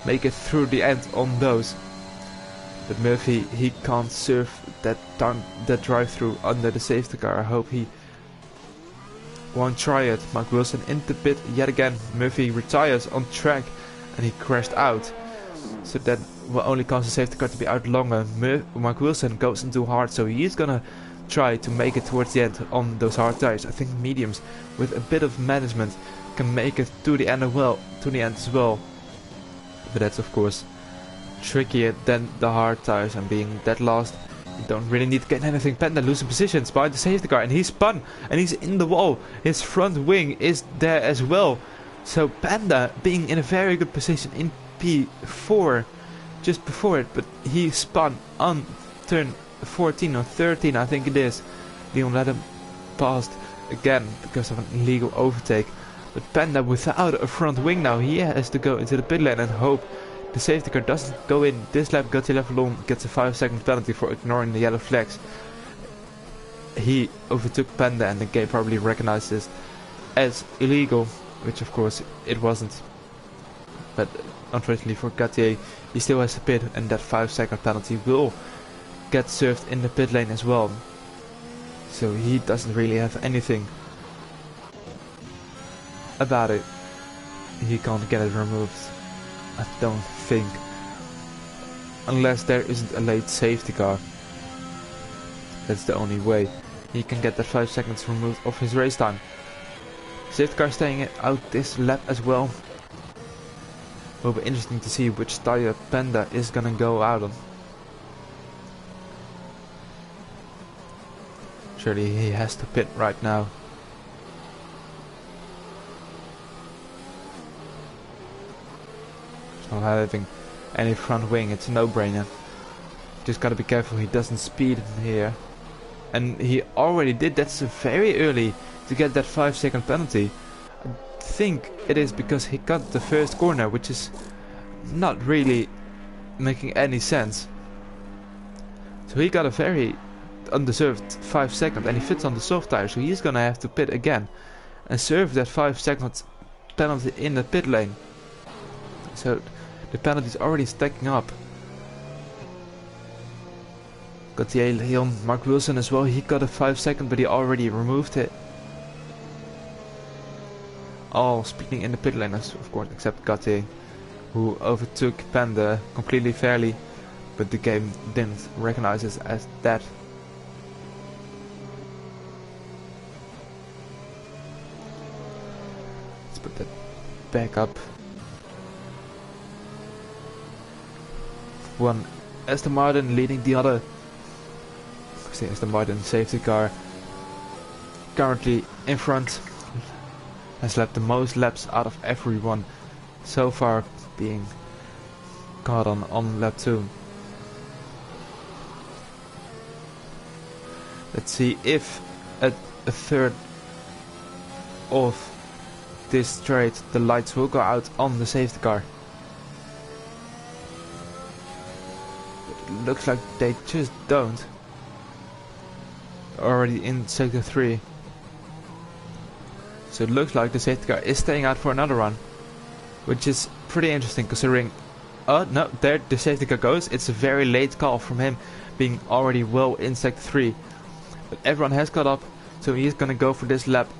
make it through the end on those. But Murphy, he can't serve that drive through under the safety car. I hope he won't try it. Mark Wilson in the pit yet again. Murphy retires on track and he crashed out, so that will only cause the safety car to be out longer. Mark Wilson goes into hard, so he is gonna try to make it towards the end on those hard tires. I think mediums with a bit of management can make it to the end as well. But that's of course trickier than the hard tires, and being dead last, you don't really need to get anything. Panda losing positions by the safety car, and he's spun and he's in the wall. His front wing is there as well. So Panda being in a very good position in P4 just before it, but he spun on turn 14 or 13 I think it is. Leon let him past again because of an illegal overtake. But Panda without a front wing now, he has to go into the pit lane and hope the safety car doesn't go in. This lap Gauthier Leffelon gets a 5-second penalty for ignoring the yellow flags. He overtook Panda and the game probably recognized this as illegal, which of course it wasn't. But unfortunately for Gauthier, he still has to pit, and that 5-second penalty will get served in the pit lane as well. So he doesn't really have anything about it. He can't get it removed, I don't think, unless there isn't a late safety car. That's the only way he can get that 5 seconds removed of his race time. Safety car staying out this lap as well. Will be interesting to see which tire Panda is gonna go out on. Surely he has to pit right now. Not having any front wing, it's a no-brainer. Just gotta be careful he doesn't speed in here. And he already did. That's very early to get that 5-second penalty. I think it is because he got the first corner, which is not really making any sense. So he got a very undeserved 5 seconds, and he fits on the soft tire, so he's gonna have to pit again and serve that 5-second penalty in the pit lane. So the penalty is already stacking up. Gauthier, Leon, Mark Wilson as well. He got a 5-second, but he already removed it. all speeding in the pit lane, of course, except Gautier, who overtook Panda completely fairly, but the game didn't recognize it as that. Let's put that back up. One Aston Martin leading the other. The Aston Martin safety car currently in front, has lapped the most laps out of everyone so far, being caught on lap 2. Let's see if at a third of this straight the lights will go out on the safety car. But it looks like they just don't. Already in sector 3. So it looks like the safety car is staying out for another run, which is pretty interesting considering... Oh no, there the safety car goes. It's a very late call from him, being already well in sector 3. But everyone has caught up, so he's gonna go for this lap,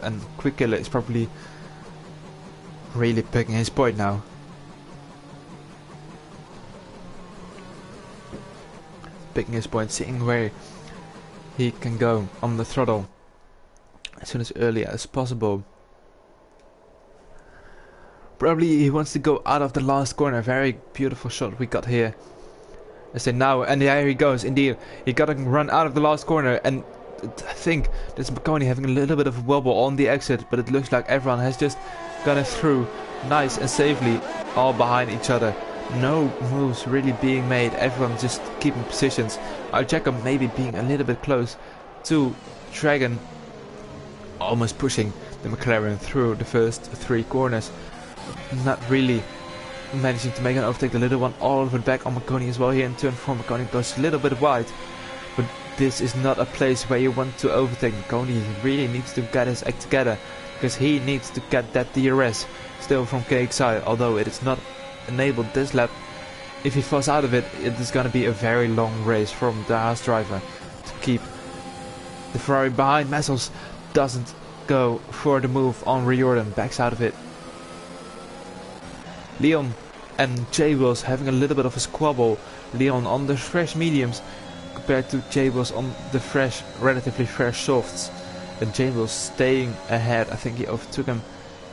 and Quick Killer is probably really picking his point now. Picking his point, seeing where he can go on the throttle as soon as early as possible. Probably he wants to go out of the last corner. Very beautiful shot we got here. I say now, and there he goes. Indeed, he got to run out of the last corner, and I think that's McConey having a little bit of a wobble on the exit, but it looks like everyone has just gone through nice and safely, all behind each other. No moves really being made, everyone just keeping positions. Jacob maybe being a little bit close to Dragon, almost pushing the McLaren through the first 3 corners. Not really managing to make an overtake. The little one all over back on McConey as well here in turn 4. McConey goes a little bit wide, but this is not a place where you want to overtake. McConey really needs to get his act together, because he needs to get that DRS still from KXI, although it is not enabled this lap. If he falls out of it, it is going to be a very long race from the Haas driver to keep the Ferrari behind. Massels doesn't go for the move on Riordan, backs out of it. Leon and J Wills having a little bit of a squabble. Leon on the fresh mediums compared to J Wills on the fresh, relatively fresh softs. And J Wills staying ahead. I think he overtook him.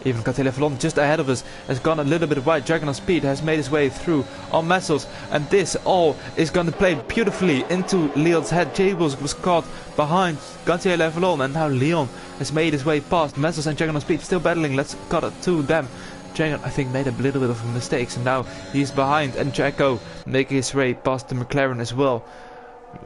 Even Catella Vallon just ahead of us has gone a little bit wide. Dragon on speed has made his way through on Massels, and this all is going to play beautifully into Leon's head. J Wills was caught behind Catella Vallon, and now Leon has made his way past Massels and Dragon on speed, still battling. Let's cut it to them. Dragon, I think, made a little bit of mistakes, and now he's behind, and Jacko making his way past the McLaren as well.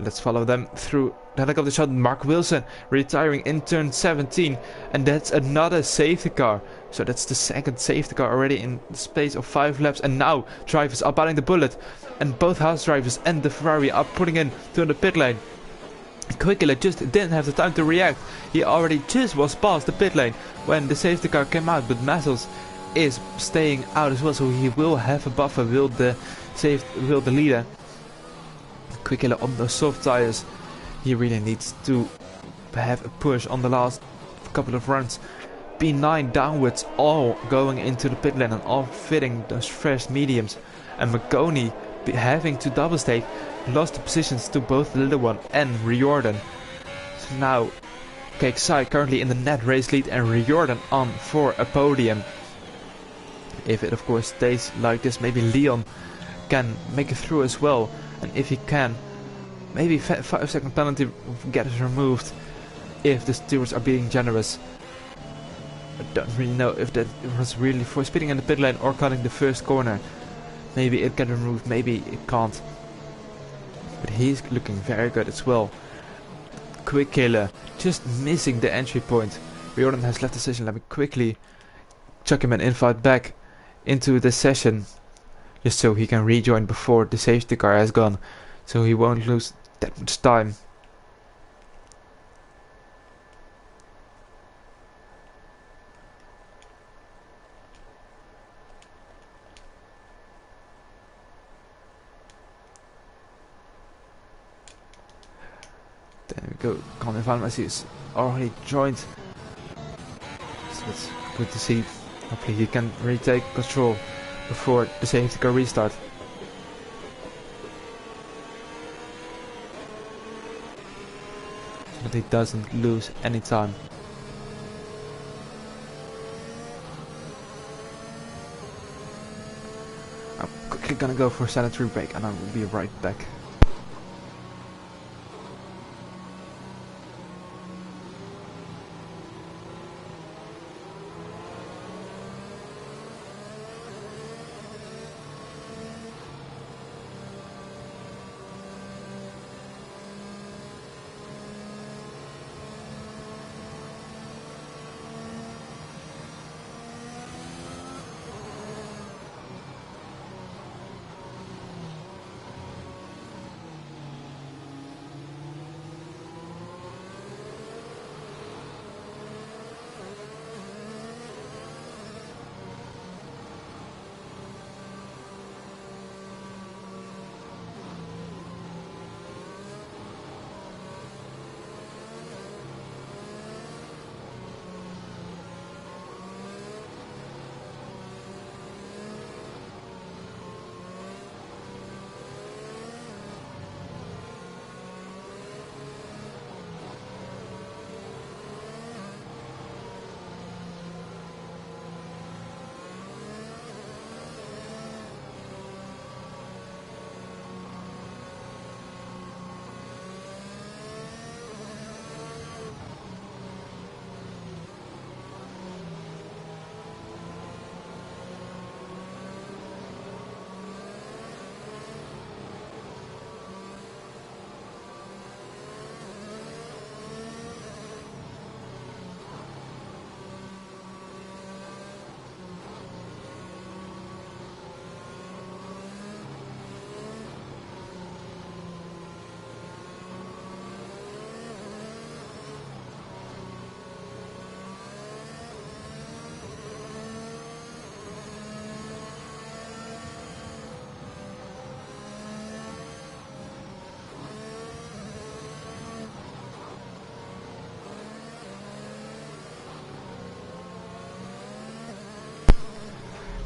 Let's follow them through the helicopter shot. Mark Wilson retiring in turn 17, and that's another safety car. So that's the second safety car already in the space of 5 laps, and now drivers are biting the bullet, and both Haas drivers and the Ferrari are putting in to the pit lane. Quickly just didn't have the time to react. He already just was past the pit lane when the safety car came out, but Massels is staying out as well, so he will have a buffer, will the leader. Quickly on those soft tires, he really needs to have a push on the last couple of runs. P9 downwards, all going into the pit lane and all fitting those fresh mediums, and McConey having to double stake, lost the positions to both the little one and Riordan. So now KXI currently in the net race lead, and Riordan on for a podium. If it of course stays like this, maybe Leon can make it through as well, and if he can, maybe 5-second penalty gets removed if the stewards are being generous. I don't really know if that was really for speeding in the pit lane or cutting the first corner. Maybe it can remove, maybe it can't. But he's looking very good as well. Quick Killer just missing the entry point. Riordan has left the session. Let me quickly chuck him an invite back into the session, just so he can rejoin before the safety car has gone, so he won't lose that much time. There we go. Colin Van Messi is already joined. So let's good to see. Hopefully he can retake control before the safety car restart. So that he doesn't lose any time. I'm quickly gonna go for a sanitary break and I will be right back.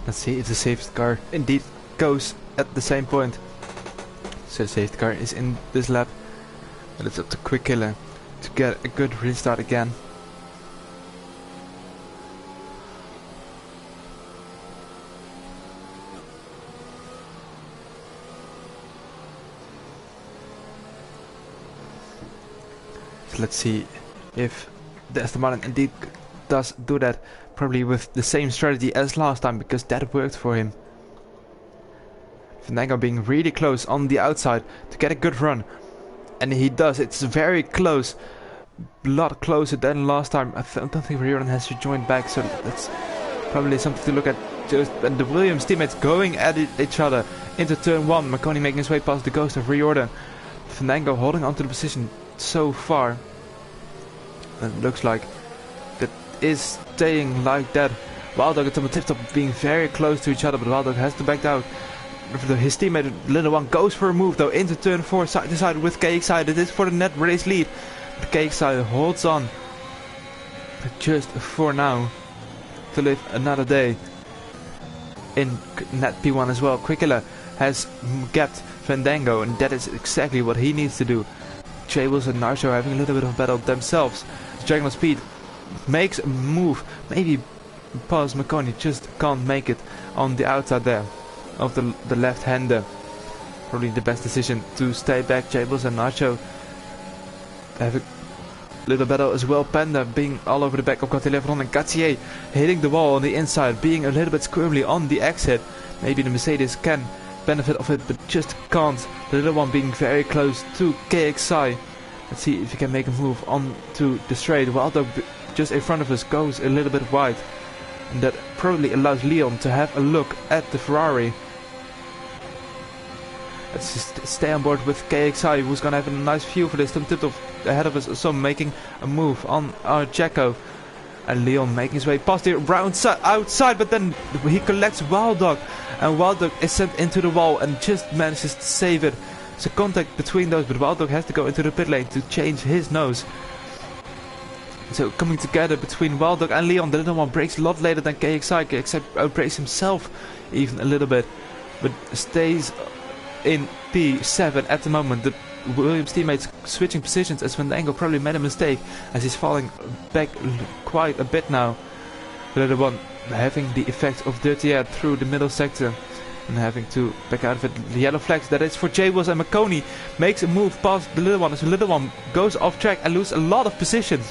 Let's see if the safety car indeed goes at the same point. So the safety car is in this lap, but it's up to Quick Killer to get a good restart again. So let's see if the Aston Martin indeed does do that, probably with the same strategy as last time, because that worked for him. Fandango being really close on the outside to get a good run, and he does. It's very close, a lot closer than last time. I don't think Riordan has rejoined back, so that's probably something to look at. And the Williams teammates going at each other into turn 1. Marconi making his way past the ghost of Riordan. Fandango holding onto the position so far. And it looks like that is staying like that. Wildog and Tom Tip Top being very close to each other, but Wildog has to back out. His teammate Little One goes for a move though into turn 4 side to side with KXI. It is for the net race lead. But KXI holds on just for now to live another day in net P1 as well. Quick Killer has gapped Fandango, and that is exactly what he needs to do. Jables and Narsho are having a little bit of a battle themselves. Dragon of Speed makes a move, maybe past Marconi, just can't make it on the outside there of the left hander. Probably the best decision to stay back. Jables and Nacho have a little battle as well. Panda being all over the back of Gauthier and Gautier hitting the wall on the inside, being a little bit squirmly on the exit. Maybe the Mercedes can benefit of it, but just can't. The Little One being very close to KXI. Let's see if he can make a move on to the straight. Wildog just in front of us goes a little bit wide, and that probably allows Leon to have a look at the Ferrari. Let's just stay on board with KXI, who's gonna have a nice view for this. Tom Tiptoe ahead of us, so making a move on our Jacko. And Leon making his way past the round outside, but then he collects Wildog, and Wildog is sent into the wall and just manages to save it. There's a contact between those, but Wildog has to go into the pit lane to change his nose. So coming together between Wild Dog and Leon. The little one breaks a lot later than KXI. KXI outbreaks himself even a little bit, but stays in P7 at the moment. The Williams teammates switching positions as Fandango probably made a mistake as he's falling back quite a bit now. The little one having the effect of dirty air through the middle sector and having to back out of it. The yellow flags, that is for J-Wills, and McConey makes a move past the little one as the little one goes off track and loses a lot of positions.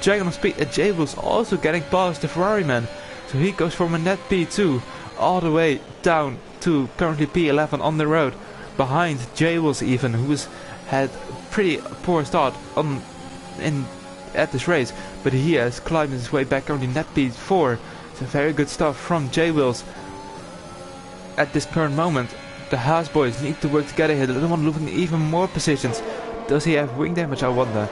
Dragon of Speed and J-Wills also getting past the Ferrari man, so he goes from a net P2 all the way down to currently P11 on the road, behind J-Wills even, who's had a pretty poor start at this race, but he has climbed his way back only net P4. It's a very good stuff from J-Wills. At this current moment, the Haas boys need to work together here. The little one losing even more positions. Does he have wing damage, I wonder?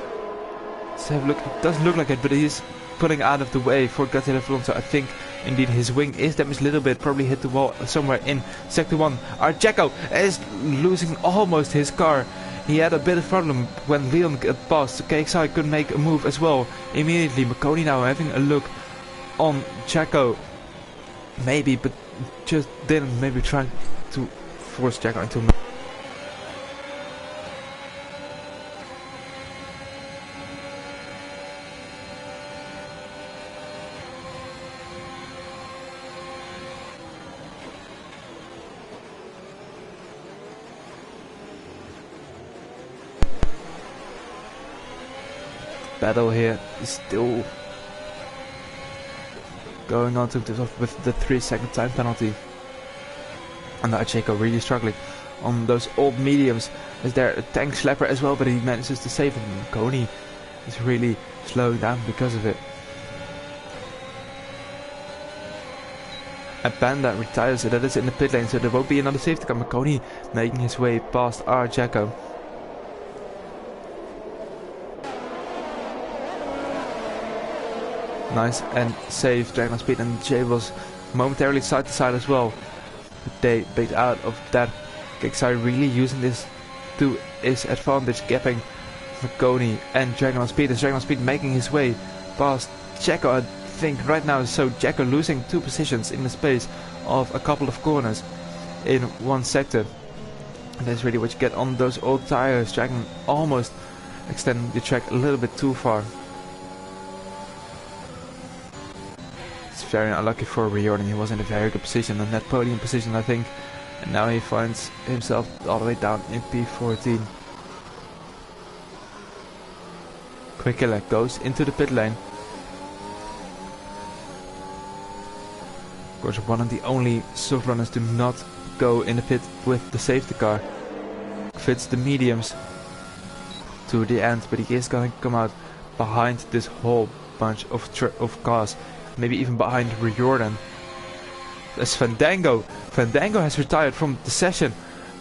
Let's have a look. It doesn't look like it, but he's pulling out of the way for Godzilla Alonso. I think indeed his wing is damaged a little bit, probably hit the wall somewhere in sector 1. Our Jacko is losing almost his car. He had a bit of problem when Leon got past, so KXI could make a move as well. Immediately, McConey now having a look on Jacko. Maybe, but just didn't. Maybe trying to force Jacko into battle here is still going on to with the 3-second time penalty. And now Jaco really struggling on those old mediums. Is there a tank slapper as well, but he manages to save him. Coney is really slowing down because of it. And Panda retires, so that is in the pit lane, so there won't be another safety car. Coney making his way past our Jaco. Nice and safe Dragon Speed, and Jay was momentarily side to side as well. But they backed out of that. KXI really using this to his advantage, gapping McConey and Dragon Speed. And Dragon Speed making his way past Jacko, I think right now. So Jacko losing 2 positions in the space of a couple of corners in one sector. And that's really what you get on those old tires. Dragon almost extending the track a little bit too far. Very unlucky for Riordan. He was in a very good position, a net podium position I think, and now he finds himself all the way down in P14. Quick Killer goes into the pit lane. Of course, one of the only soft runners to not go in the pit with the safety car. Fits the mediums to the end, but he is going to come out behind this whole bunch of cars. Maybe even behind Riordan. That's Fandango. Fandango has retired from the session,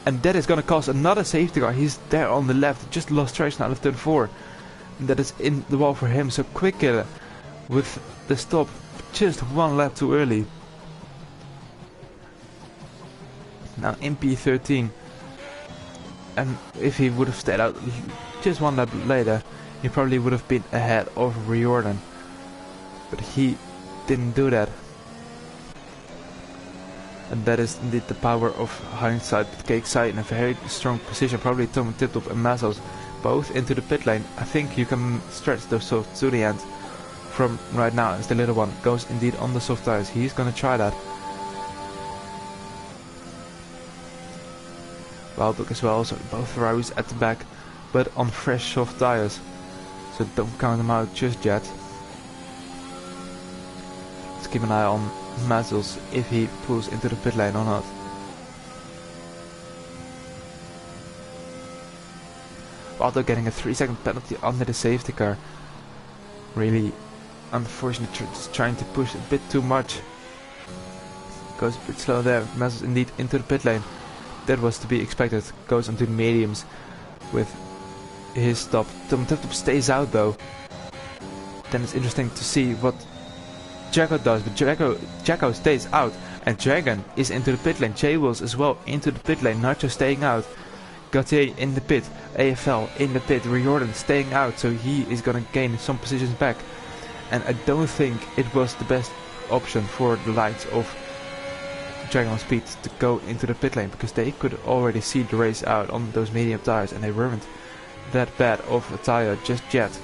and that is going to cause another safety car. He's there on the left, just lost traction out of turn 4, and that is in the wall for him. So Quick Killer with the stop just 1 lap too early. Now in P13, and if he would have stayed out just 1 lap later, he probably would have been ahead of Riordan, but he didn't do that. And that is indeed the power of hindsight. But KXI in a very strong position, probably Tom Tiptop and Mazos both into the pit lane. I think you can stretch those soft to the end from right now as the little one goes indeed on the soft tires. He's gonna try that. Wild Dog as well, so both Ferraris at the back, but on fresh soft tires, so don't count them out just yet. Keep an eye on Mazels if he pulls into the pit lane or not. Although getting a 3-second penalty under the safety car. Really unfortunate, just trying to push a bit too much. Goes a bit slow there. Mazels indeed into the pit lane. That was to be expected. Goes onto the mediums with his stop. Tom Tiptop stays out though. Then it's interesting to see what Jacko does, but Jacko stays out, and Dragon is into the pit lane. J-Wills as well into the pit lane. Nacho staying out. Gautier in the pit. AFL in the pit. Riordan staying out, so he is gonna gain some positions back. and I don't think it was the best option for the likes of Dragon Speed to go into the pit lane, because they could already see the race out on those medium tires, and they weren't that bad of a tire just yet.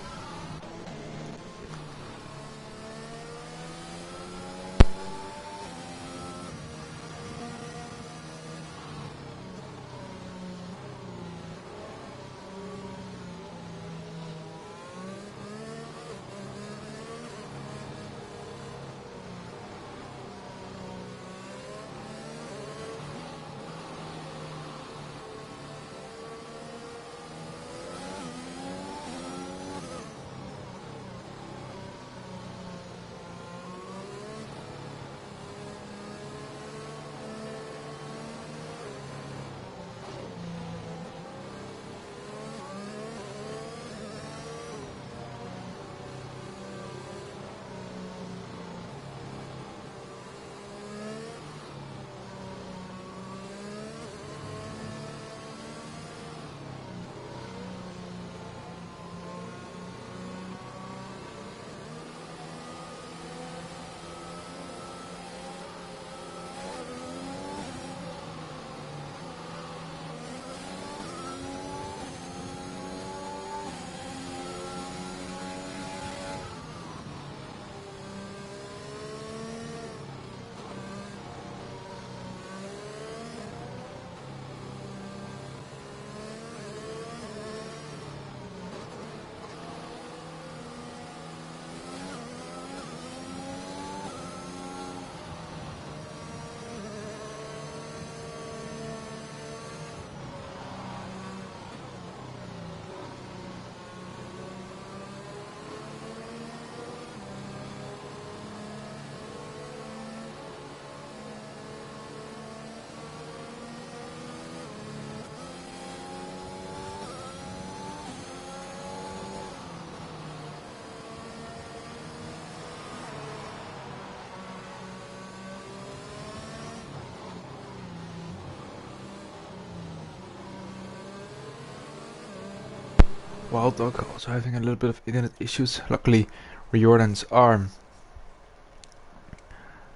Wild Dog also having a little bit of internet issues. Luckily, Riordan's arm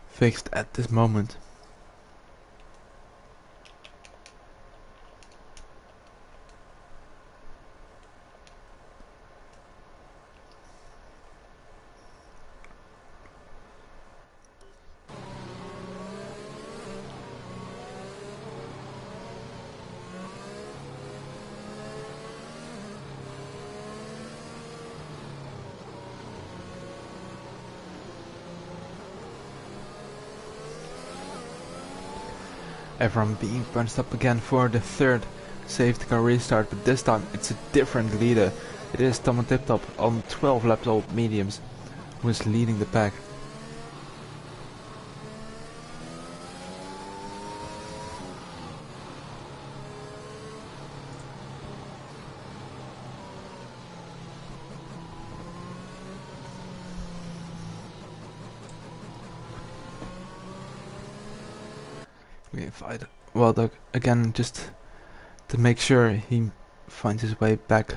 fixed at this moment. Everyone being punched up again for the third safety car restart, but this time it's a different leader. It is Tom Tip Top on 12 laps old mediums who is leading the pack. We invite Wild Dog again just to make sure he finds his way back.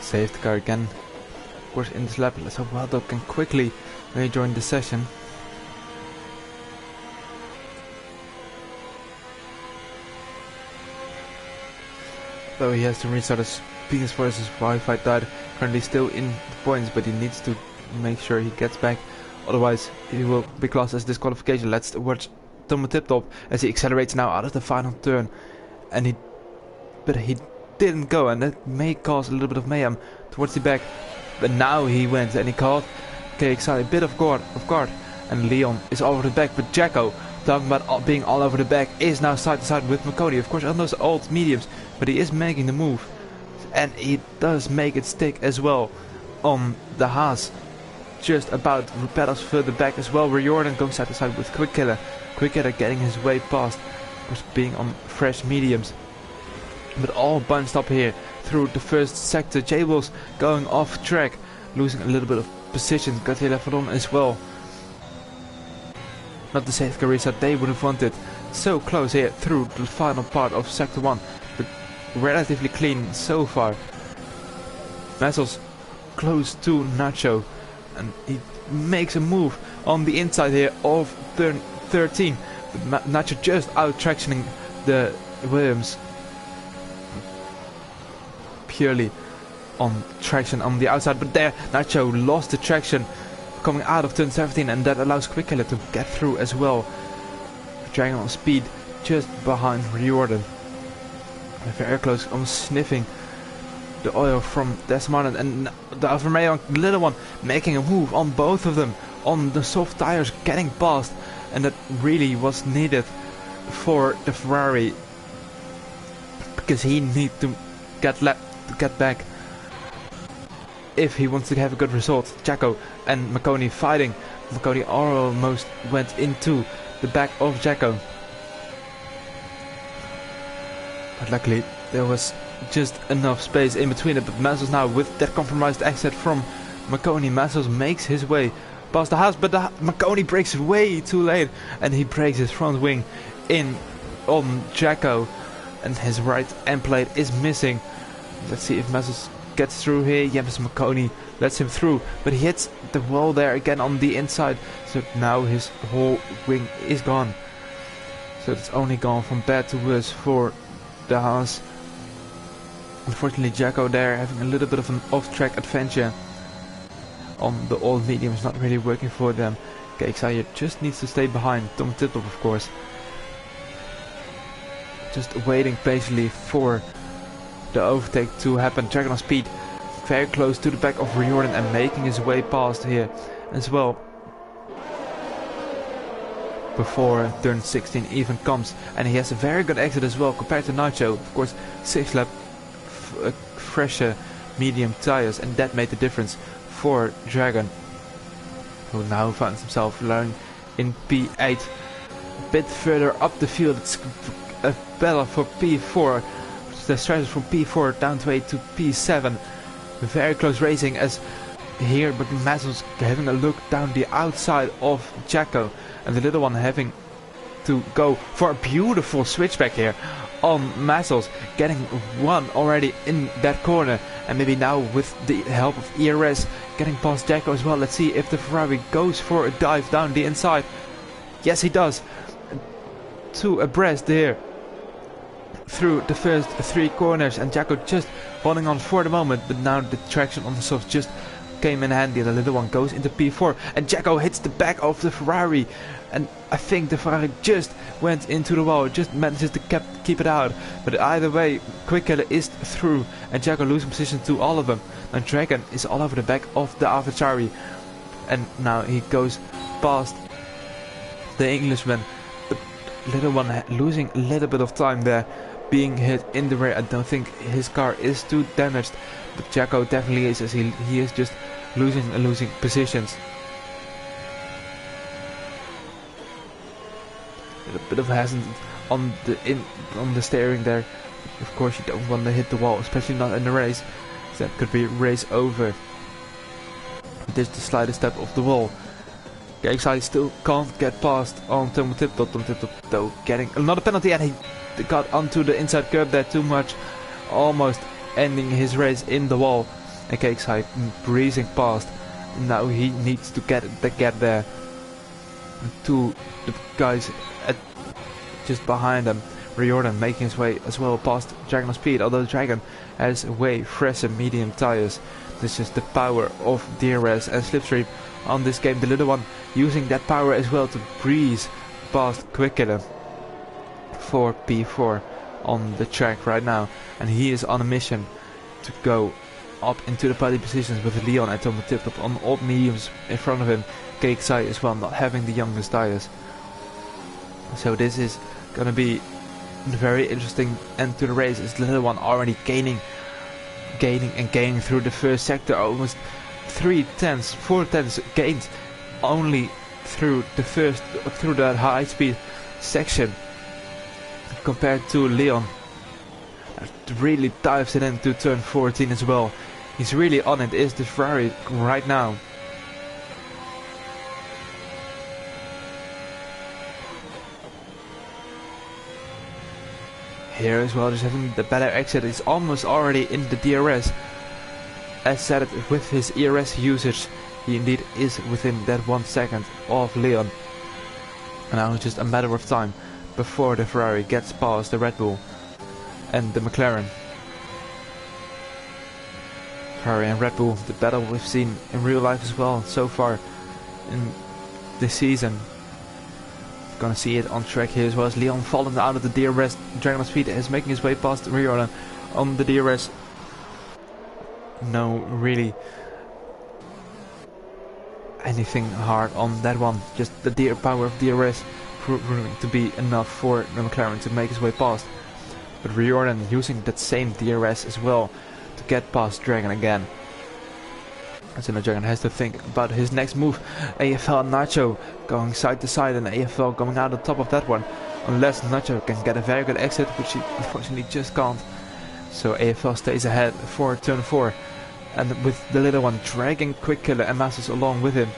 Safety car again, of course, in this lap. Let's hope Wild Dog can quickly rejoin the session. Though he has to restart his Venus versus Wi-Fi died, currently still in the points, but he needs to make sure he gets back, otherwise he will be classed as disqualification. Let's watch Tom Tip Top as he accelerates now out of the final turn, and he didn't go, and that may cause a little bit of mayhem towards the back. But now he went and he caught KXI a bit of guard, and Leon is over the back. But Jacko, talking about being all over the back, is now side to side with McCody. Of course on those old mediums, but he is making the move, and he does make it stick as well on the Haas. Just about pedals further back as well. Riordan going side to side with Quick Killer. Quick Killer getting his way past, of course being on fresh mediums. But all bunched up here through the first sector. Jables going off track, losing a little bit of position. Got here left on as well. Not the safety car that they would have wanted. So close here through the final part of sector 1, but relatively clean so far. Massels close to Nacho, and he makes a move on the inside here of turn 13. But Nacho just out tractioning the Williams. Purely on traction on the outside, but there Nacho lost the traction coming out of turn 17, and that allows Quickheader to get through as well. Dragging on speed just behind Riordan. Very close, almost sniffing the oil from Desmartin, and the Alfa Romeo, little one, making a move on both of them on the soft tires, getting past, and that really was needed for the Ferrari, because he needs to get back if he wants to have a good result. Jacko and Marconi fighting. Marconi almost went into the back of Jacko, but luckily there was just enough space in between it. But Massels now, with that compromised exit from Marconi, Massels makes his way past the house, but Marconi brakes way too late, and he breaks his front wing in on Jacko, and his right end plate is missing. Let's see if Massels gets through here. Yes, Marconi lets him through, but he hits the wall there again on the inside, so now his whole wing is gone. So it's only gone from bad to worse for the Haas. Unfortunately, Jacko there having a little bit of an off-track adventure on the old mediums, not really working for them. KXI just needs to stay behind. Tom Titop, of course, just waiting patiently for the overtake to happen. Dragon on speed, very close to the back of Riordan, and making his way past here as well before turn 16 even comes. And he has a very good exit as well compared to Nacho. Of course, 6 lap fresher medium tires, and that made the difference for Dragon, who now finds himself lying in P8. A bit further up the field, it's a battle for P4. The stretches from P4 down to 8 to P7. Very close racing as here, but Massels having a look down the outside of Jacko, and the little one having to go for a beautiful switchback here on Massels, getting one already in that corner, and maybe now with the help of ERS getting past Jacko as well. Let's see if the Ferrari goes for a dive down the inside. Yes, he does. 2 abreast there through the first 3 corners, and Jacko just holding on for the moment, but now the traction on the softs just came in handy. The little one goes into P4, and Jacko hits the back of the Ferrari, and I think the Ferrari just went into the wall, just manages to keep it out. But either way, Quickheader is through, and Jacko losing position to all of them. And Dragon is all over the back of the AlphaTauri, and now he goes past the Englishman. The little one losing a little bit of time there, being hit in the rear. I don't think his car is too damaged, but Jacko definitely is, as he is just losing positions. A bit of hassle on the steering there. Of course, you don't want to hit the wall, especially not in the race. That could be race over. But there's the slightest step of the wall. KXI still can't get past on Tom Tip-Top. Tom Tip-Top though getting another penalty, and he got onto the inside curb there too much, almost ending his race in the wall. And KXI breezing past. Now he needs to get there to the guys just behind him. Riordan making his way as well past Dragon on speed, although Dragon has way fresher medium tires. This is the power of DRS and Slipstream on this game. The little one using that power as well to breeze past Quickheader for P4 on the track right now, and he is on a mission to go up into the podium positions with Leon and Tom Tip-Top on old mediums in front of him. KXI as well, not having the youngest tires. So this is gonna be a very interesting end to the race. Is the little one already gaining through the first sector, almost 4 tenths gained only through the high speed section compared to Leon. Really dives it into turn 14 as well. He's really on it, is the Ferrari right now. Here as well, just having the better exit. He's almost already in the DRS. As said, with his ERS usage, he indeed is within that 1 second of Leon. And now it's just a matter of time before the Ferrari gets past the Red Bull and the McLaren. Ferrari and Red Bull, the battle we've seen in real life as well so far in this season. Gonna see it on track here as well as Leon falling out of the DRS. Dragon of Speed is making his way past Riordan on the DRS. No, really anything hard on that one. Just the power of DRS proving to be enough for the McLaren to make his way past. But Riordan using that same DRS as well to get past Dragon again. And so now Dragon has to think about his next move. AFL and Nacho going side to side, and AFL going out on top of that one. Unless Nacho can get a very good exit, which he unfortunately just can't. So AFL stays ahead for turn 4. And with the little one dragging Quick Killer and Masters along with him.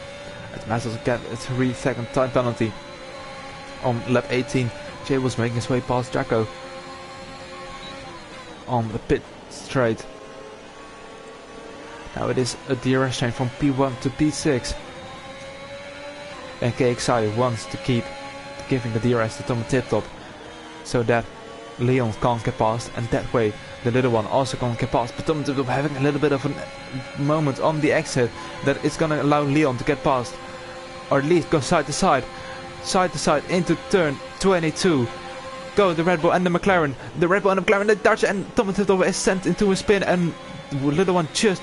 And Masters get a 3-second time penalty on lap 18. Jay was making his way past Jacko on the pit straight. Now it is a DRS change from P1 to P6. And KXI wants to keep giving the DRS to Tom Tip Top so that Leon can't get past, and that way the little one also can't get past. But Tom Tip Top having a little bit of a moment on the exit that it's gonna allow Leon to get past, or at least go side to side into turn 22. Go the Red Bull and the McLaren. The Red Bull and the McLaren, the Dutch, and Tom Tip Top is sent into a spin, and the little one just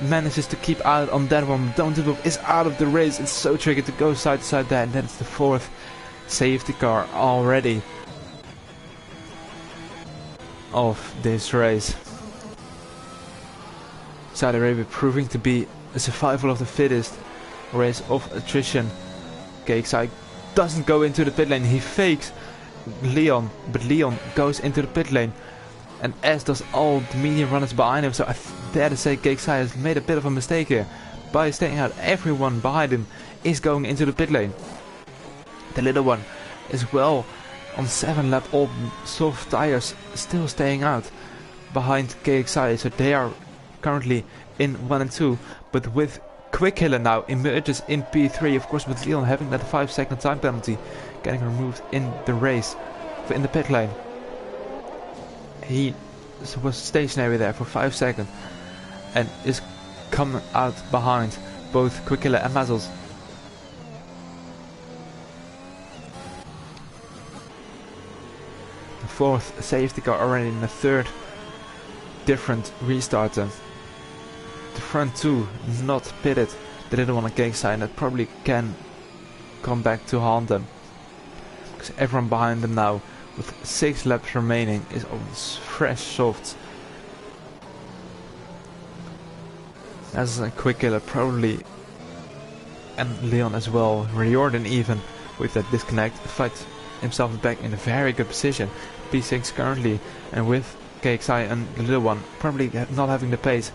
manages to keep out on that one. Tom Tip Top is out of the race. It's so tricky to go side to side there, and that's the 4th safety car already of this race. Saudi Arabia proving to be a survival of the fittest race of attrition. KXI doesn't go into the pit lane. He fakes Leon, but Leon goes into the pit lane, and as does all the medium runners behind him. So I dare to say KXI has made a bit of a mistake here by staying out. Everyone behind him is going into the pit lane. The little one as well on 7 lap old soft tires, still staying out behind KXI. So they are currently in 1 and 2, but with Quick Killer now emerges in P3, of course, with Leon having that 5-second time penalty getting removed in the race, in the pit lane. He was stationary there for 5 seconds and is coming out behind both Quick Killer and Mazzles. The 4th safety car already in the 3rd different restarter. The front 2 not pitted. The little one on KXI that probably can come back to haunt them, because everyone behind them now with 6 laps remaining is on fresh softs. As a Quick Killer probably, and Leon as well. Riordan even with that disconnect fights himself back in a very good position. P6 currently, and with KXI and the little one probably not having the pace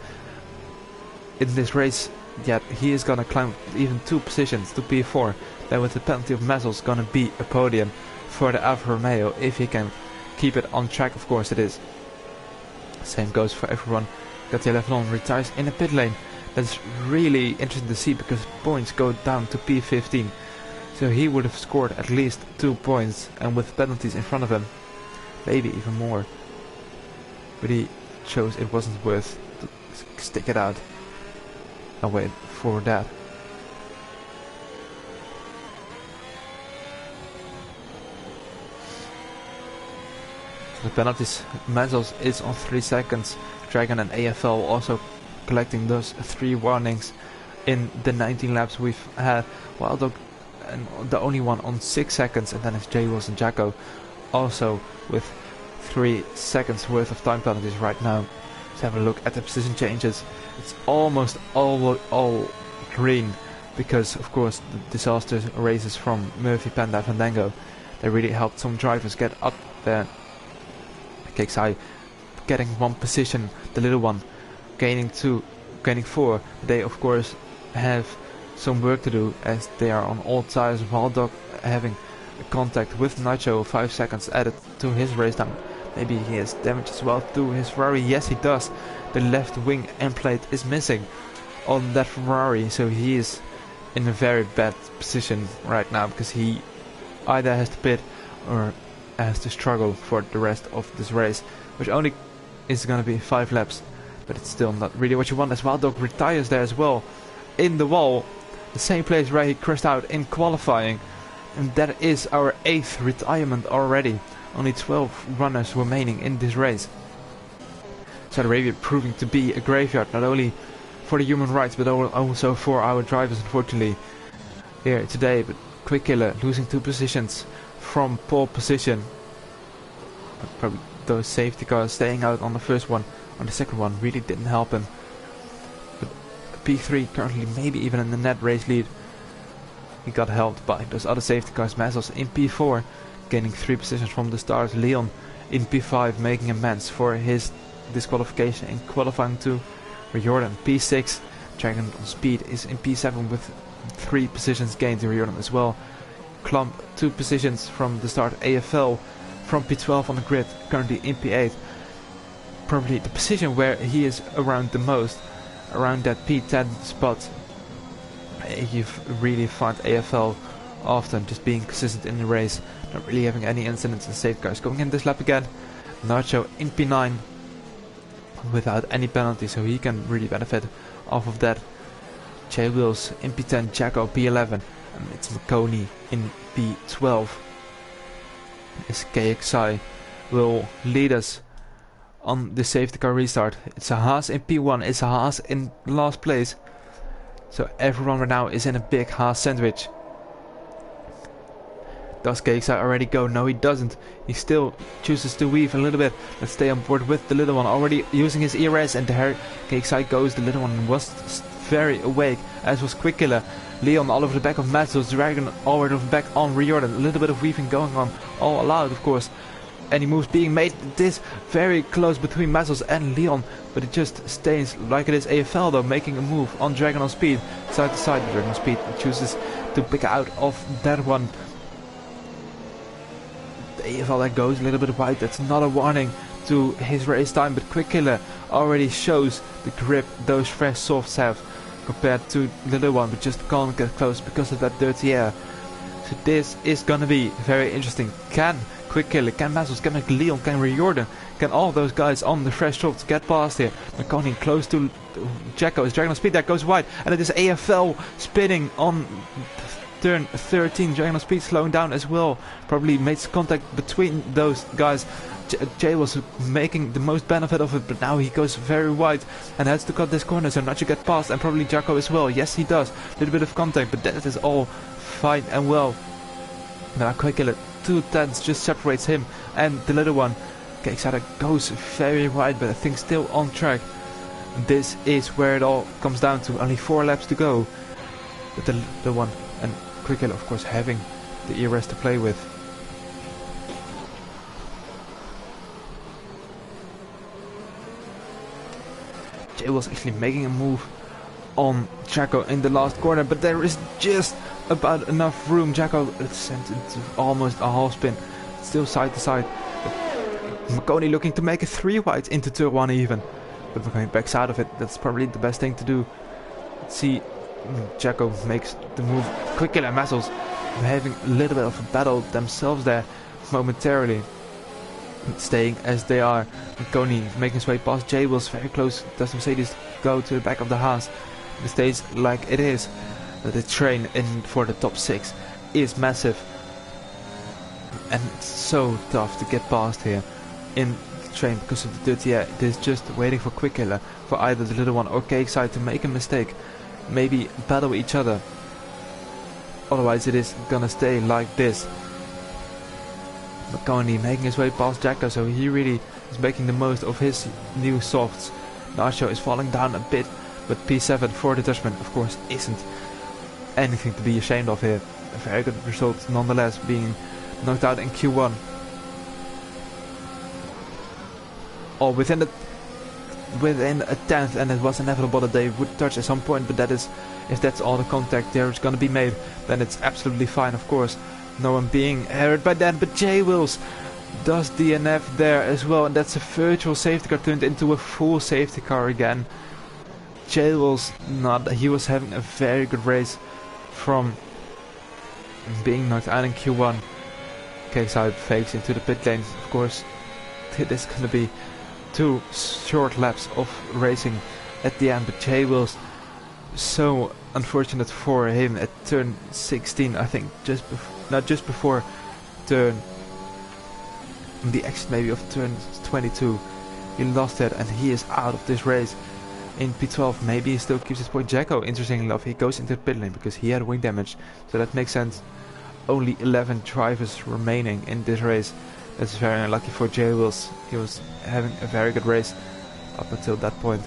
in this race yet, he is gonna climb even 2 positions to P4. Then with the penalty of Mazzles gonna be a podium for the Alfa Romeo if he can keep it on track. Of course it is. Same goes for everyone. Gautier Levelon retires in the pit lane. That's really interesting to see, because points go down to P15. So he would have scored at least 2 points, and with penalties in front of him, maybe even more. But he chose it wasn't worth to stick it out and wait for that. The penalties, Mazzles is on 3 seconds. Dragon and AFL also collecting those 3 warnings in the 19 laps we've had. Wild Dog and the only one on 6 seconds, and then it's Jay Wilson Jacko also with 3 seconds worth of time penalties right now. Let's have a look at the position changes. It's almost all green, because of course the disaster races from Murphy, Panda, Fandango, they really helped some drivers get up there. KXI getting 1 position, the little one gaining 2, gaining 4. They of course have some work to do as they are on all tires, while Doc having contact with Nacho, 5 seconds added to his race time. Maybe he has damage as well to his Ferrari. Yes, he does. The left wing end plate is missing on that Ferrari, so he is in a very bad position right now, because he either has to pit or has to struggle for the rest of this race, which only is gonna be 5 laps, but it's still not really what you want, as Wild Dog retires there as well in the wall, the same place where he crashed out in qualifying, and that is our 8th retirement already. Only 12 runners remaining in this race. Saudi Arabia proving to be a graveyard, not only for the human rights but also for our drivers, unfortunately, here today. But Quick Killer losing 2 positions from pole position. Probably those safety cars staying out on the first one, on the second one really didn't help him. But P3 currently maybe even in the net race lead. He got helped by those other safety cars. Mazels in P4 gaining 3 positions from the start. Leon in P5 making amends for his disqualification in qualifying 2. Riordan P6. Dragon on speed is in P7 with 3 positions gained to Riordan as well. Klump 2 positions from the start. AFL from P12 on the grid, currently in P8. Probably the position where he is around the most, around that P10 spot. You really find AFL often just being consistent in the race, not really having any incidents and safety cars. Going in this lap again, Nacho in P9 without any penalty, so he can really benefit off of that. J Wills in P10, Jacko P11, and it's McConey in P12. This KXI will lead us on the safety car restart. It's a Haas in P1, it's a Haas in last place. So everyone right now is in a big Haas sandwich. Does KXI already go? No, he doesn't. He still chooses to weave a little bit. Let's stay on board with the little one, already using his ERS, and there KXI goes. The little one was very awake, as was Quick Killer. Leon all over the back of Mazels, Dragon all over the back on Riordan. A little bit of weaving going on, all allowed of course. Any moves being made, this very close between Mazels and Leon, but it just stays like it is. AFL though making a move on Dragon on speed, side to side. Dragon on speed chooses to pick out of that one. The AFL that goes a little bit wide, that's not a warning to his race time, but Quick Killer already shows the grip those fresh softs have compared to the little one, but just can't get close because of that dirty air. So this is gonna be very interesting. Can Quick Killer, can Mazels, can Leon, can Riordan, can all those guys on the fresh softs get past here? McConaughey close to Jacko, is Dragon on speed, that goes wide, and it is AFL spinning on turn 13. Dragon on speed slowing down as well, probably makes contact between those guys. Jay was making the most benefit of it, but now he goes very wide and has to cut this corner, so not to get past, and probably Jacko as well. Yes, he does, a little bit of contact, but that is all fine and well. Now Quick Killer, 2 tenths just separates him and the little one. KXI goes very wide, but I think still on track. This is where it all comes down to. Only 4 laps to go. But the little one and Quick Killer, of course, having the ERS to play with. Jay was actually making a move on Jacko in the last corner, but there is just about enough room. Jacko sent into almost a half spin, still side to side. McConaughey looking to make a 3 wide into turn 1 even, but McConaughey backs out of it. That's probably the best thing to do. Let's see, Jacko makes the move. Quick Killer and Mazels having a little bit of a battle themselves there momentarily, staying as they are. McConaughey making his way past J Wills, very close. Does Mercedes go to the back of the Haas? It stays like it is. The train in for the top 6 is massive, and it's so tough to get past here in the train because of the dirty air. It is just waiting for Quick Killer, for either the little one or KXI to make a mistake, maybe battle each other. Otherwise it is gonna stay like this. McConaughey making his way past Jacko, so he really is making the most of his new softs. Nacho is falling down a bit, but P7 for the Dutchman of course isn't anything to be ashamed of here. A very good result nonetheless, being knocked out in Q1. all within a tenth, and it was inevitable that they would touch at some point. But that is, if that's all the contact there's gonna be made, then it's absolutely fine, of course. No one being hurt by that, but J Wills does DNF there as well, and that's a virtual safety car turned into a full safety car again. J Wills, he was having a very good race from being knocked out in Q1. KXI fakes into the pit lane, of course. It is gonna be 2 short laps of racing at the end, but J Wills, so unfortunate for him at turn 16, I think, just before turn, the exit maybe of turn 22, he lost it and he is out of this race. In P12, maybe he still keeps his point. Jacko, interestingly enough, he goes into the pit lane because he had wing damage, so that makes sense. Only 11 drivers remaining in this race. That's very unlucky for J Wills. He was having a very good race up until that point.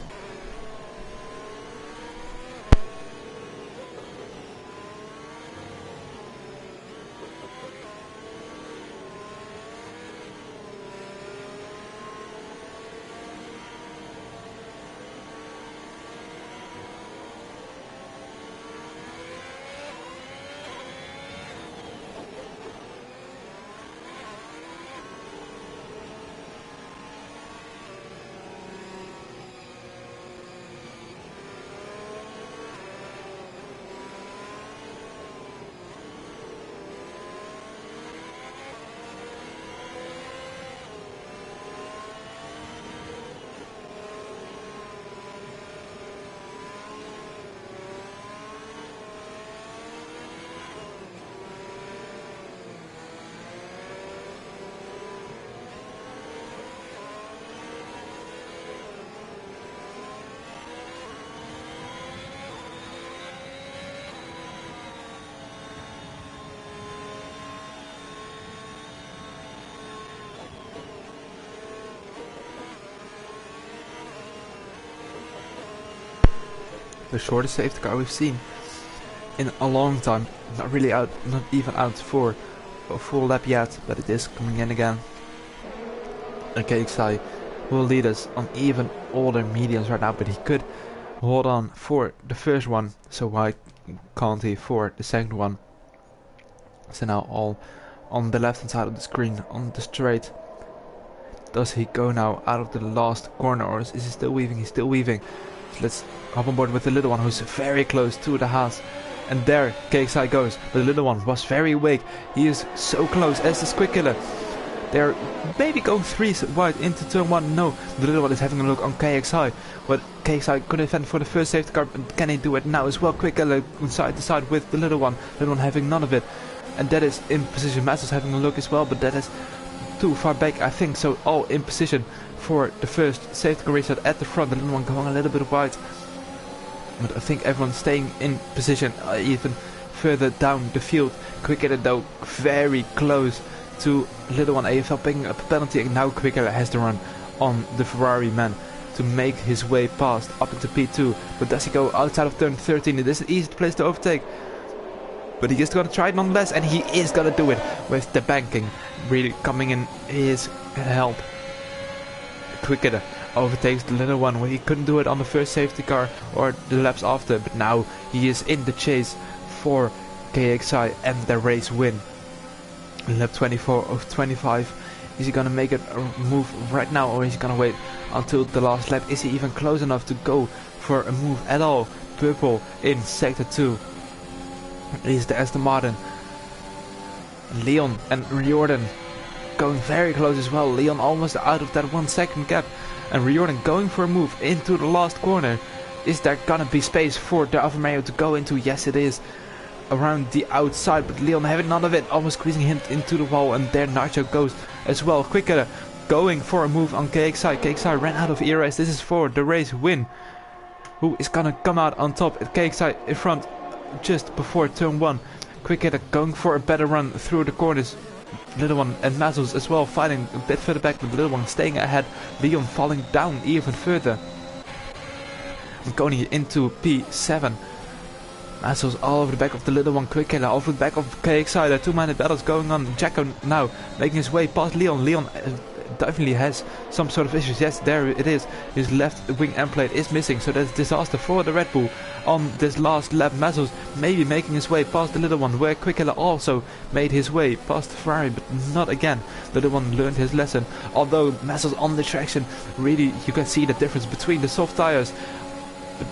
The shortest safety car we've seen in a long time. Not even out for a full lap yet, but it is coming in again. And KXI will lead us on even older mediums right now, but he could hold on for the first one, so why can't he for the second one? So now all on the left hand side of the screen on the straight. Does he go now out of the last corner, or is he still weaving? He's still weaving. So let's hop on board with the little one, who's very close to the house. And there KXI goes, but the little one was very weak. He is so close as this quick killer. They're maybe going 3 wide into turn 1. No, the little one is having a look on KXI. But KXI could defend for the first safety car. Can he do it now as well? Quick killer side to side with the little one. Little one having none of it. And that is in position. Massel's having a look as well, but that is too far back, I think. So all in position for the first safety car reset at the front. The little one going a little bit wide. But I think everyone's staying in position even further down the field. Quicker though, very close to little one. AFL picking up a penalty, and now Quicker has to run on the Ferrari man to make his way past up into P2. But does he go outside of turn 13? It is an easy place to overtake, but he is going to try it nonetheless, and he is going to do it with the banking really coming in his help. Quicker overtakes the little one, where he couldn't do it on the first safety car or the laps after, but now he is in the chase for KXI and the race win. Lap 24 of 25. Is he gonna make it a move right now, or is he gonna wait until the last lap? Is he even close enough to go for a move at all? Purple in sector 2 is the Aston Martin. Leon and Riordan going very close as well. Leon almost out of that 1 second gap, and Riordan going for a move into the last corner. Is there gonna be space for the Alfa Romeo to go into? Yes, it is. Around the outside, but Leon having none of it, almost squeezing him into the wall, and there Nacho goes as well. Quicker going for a move on KXI. KXI ran out of ERS. This is for the race win. Who is gonna come out on top? At KXI in front just before turn 1. Quicker going for a better run through the corners. Little one and Mazzles as well fighting a bit further back, but Little one staying ahead. Leon falling down even further. Going into P7. Mazzles all over the back of the Little one. Quick killer over the back of KXI. There are 2-minded battles going on. Jacko now making his way past Leon. Leon definitely has some sort of issues. Yes, there it is. His left wing end plate is missing, so that's disaster for the Red Bull on this last lap. Mazzos maybe making his way past the little one, where Quickilla also made his way past Ferrari, but not again. The little one learned his lesson, although Mazzos on the traction, really you can see the difference between the soft tires. But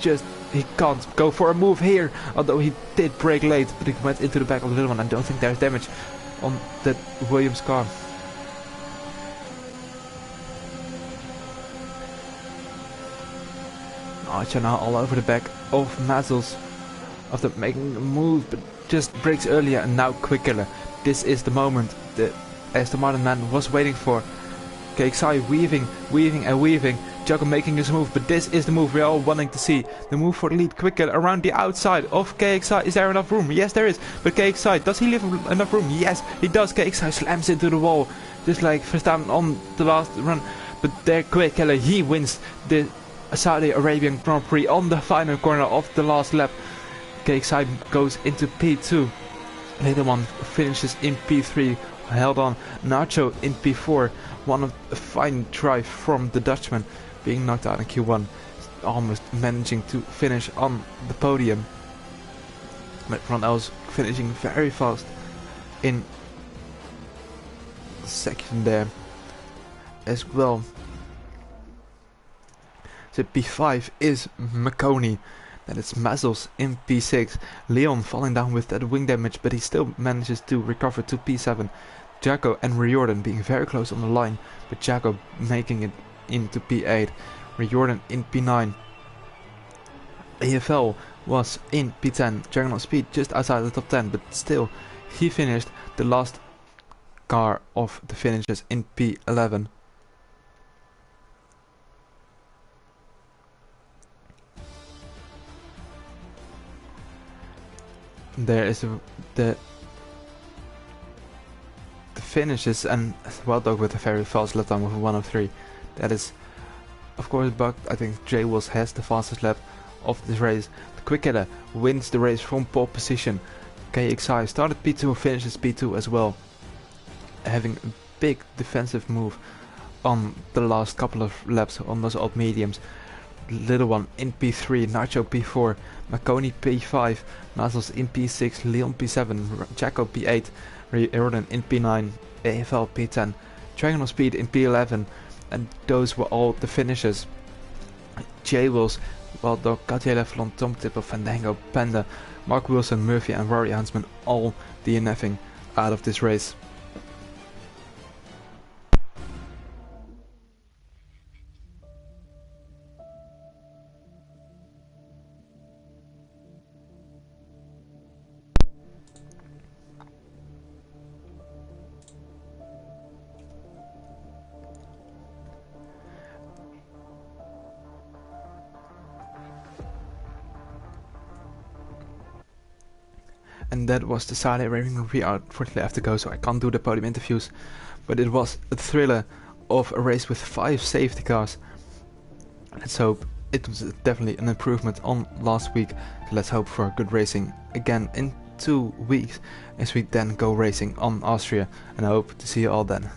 just he can't go for a move here, although he did brake late, but he went into the back of the little one. I don't think there's damage on that Williams car. Archer now all over the back of Mazzles after making a move, but just brakes earlier, and now Quickiller. This is the moment that Aston Martin man was waiting for. KXI weaving and weaving. Jaco making his move, but this is the move we're all wanting to see. The move for the lead. Quickiller around the outside of KXI. Is there enough room? Yes, there is. But KXI, does he leave enough room? Yes, he does. KXI slams into the wall, just like Verstappen on the last run. But there Quickiller, he wins the Saudi Arabian Grand Prix on the final corner of the last lap. KXI goes into P2. Later one finishes in P3. Held on. Nacho in P4. One of a fine drive from the Dutchman, being knocked out in Q1, almost managing to finish on the podium. But Ron Els finishing very fast in second there as well. So P5 is McConey. Then it's Mazzles in P6. Leon falling down with that wing damage, but he still manages to recover to P7. Jaco and Riordan being very close on the line, but Jaco making it into P8. Riordan in P9. AFL was in P10. Dragon on speed just outside the top 10, but still he finished the last car of the finishes in P11. There is the finishes, and Wild Dog with a very fast lap time of 103. That is of course bugged. I think J Wills has the fastest lap of this race. The Quickiller wins the race from pole position. KXI started P2, finishes P2 as well, having a big defensive move on the last couple of laps on those old mediums. Little one in P3, Nacho P4, Marconi P5, Mazzles in P6, Leon P7, Jaco P8, Riordan in P9, AFL P10, Dragon on speed in P11, and those were all the finishes. J Wills, Wild Dog, Katja Leflon, Tom Tipper, Fandango, Panda, Mark Wilson, Murphy and Rory Hansman all DNFing out of this race. And that was the Saudi Arabian Grand Prix. Unfortunately I have to go, so I can't do the podium interviews. But it was a thriller of a race with 5 safety cars. Let's hope it was definitely an improvement on last week. So let's hope for good racing again in 2 weeks, as we then go racing on Austria. And I hope to see you all then.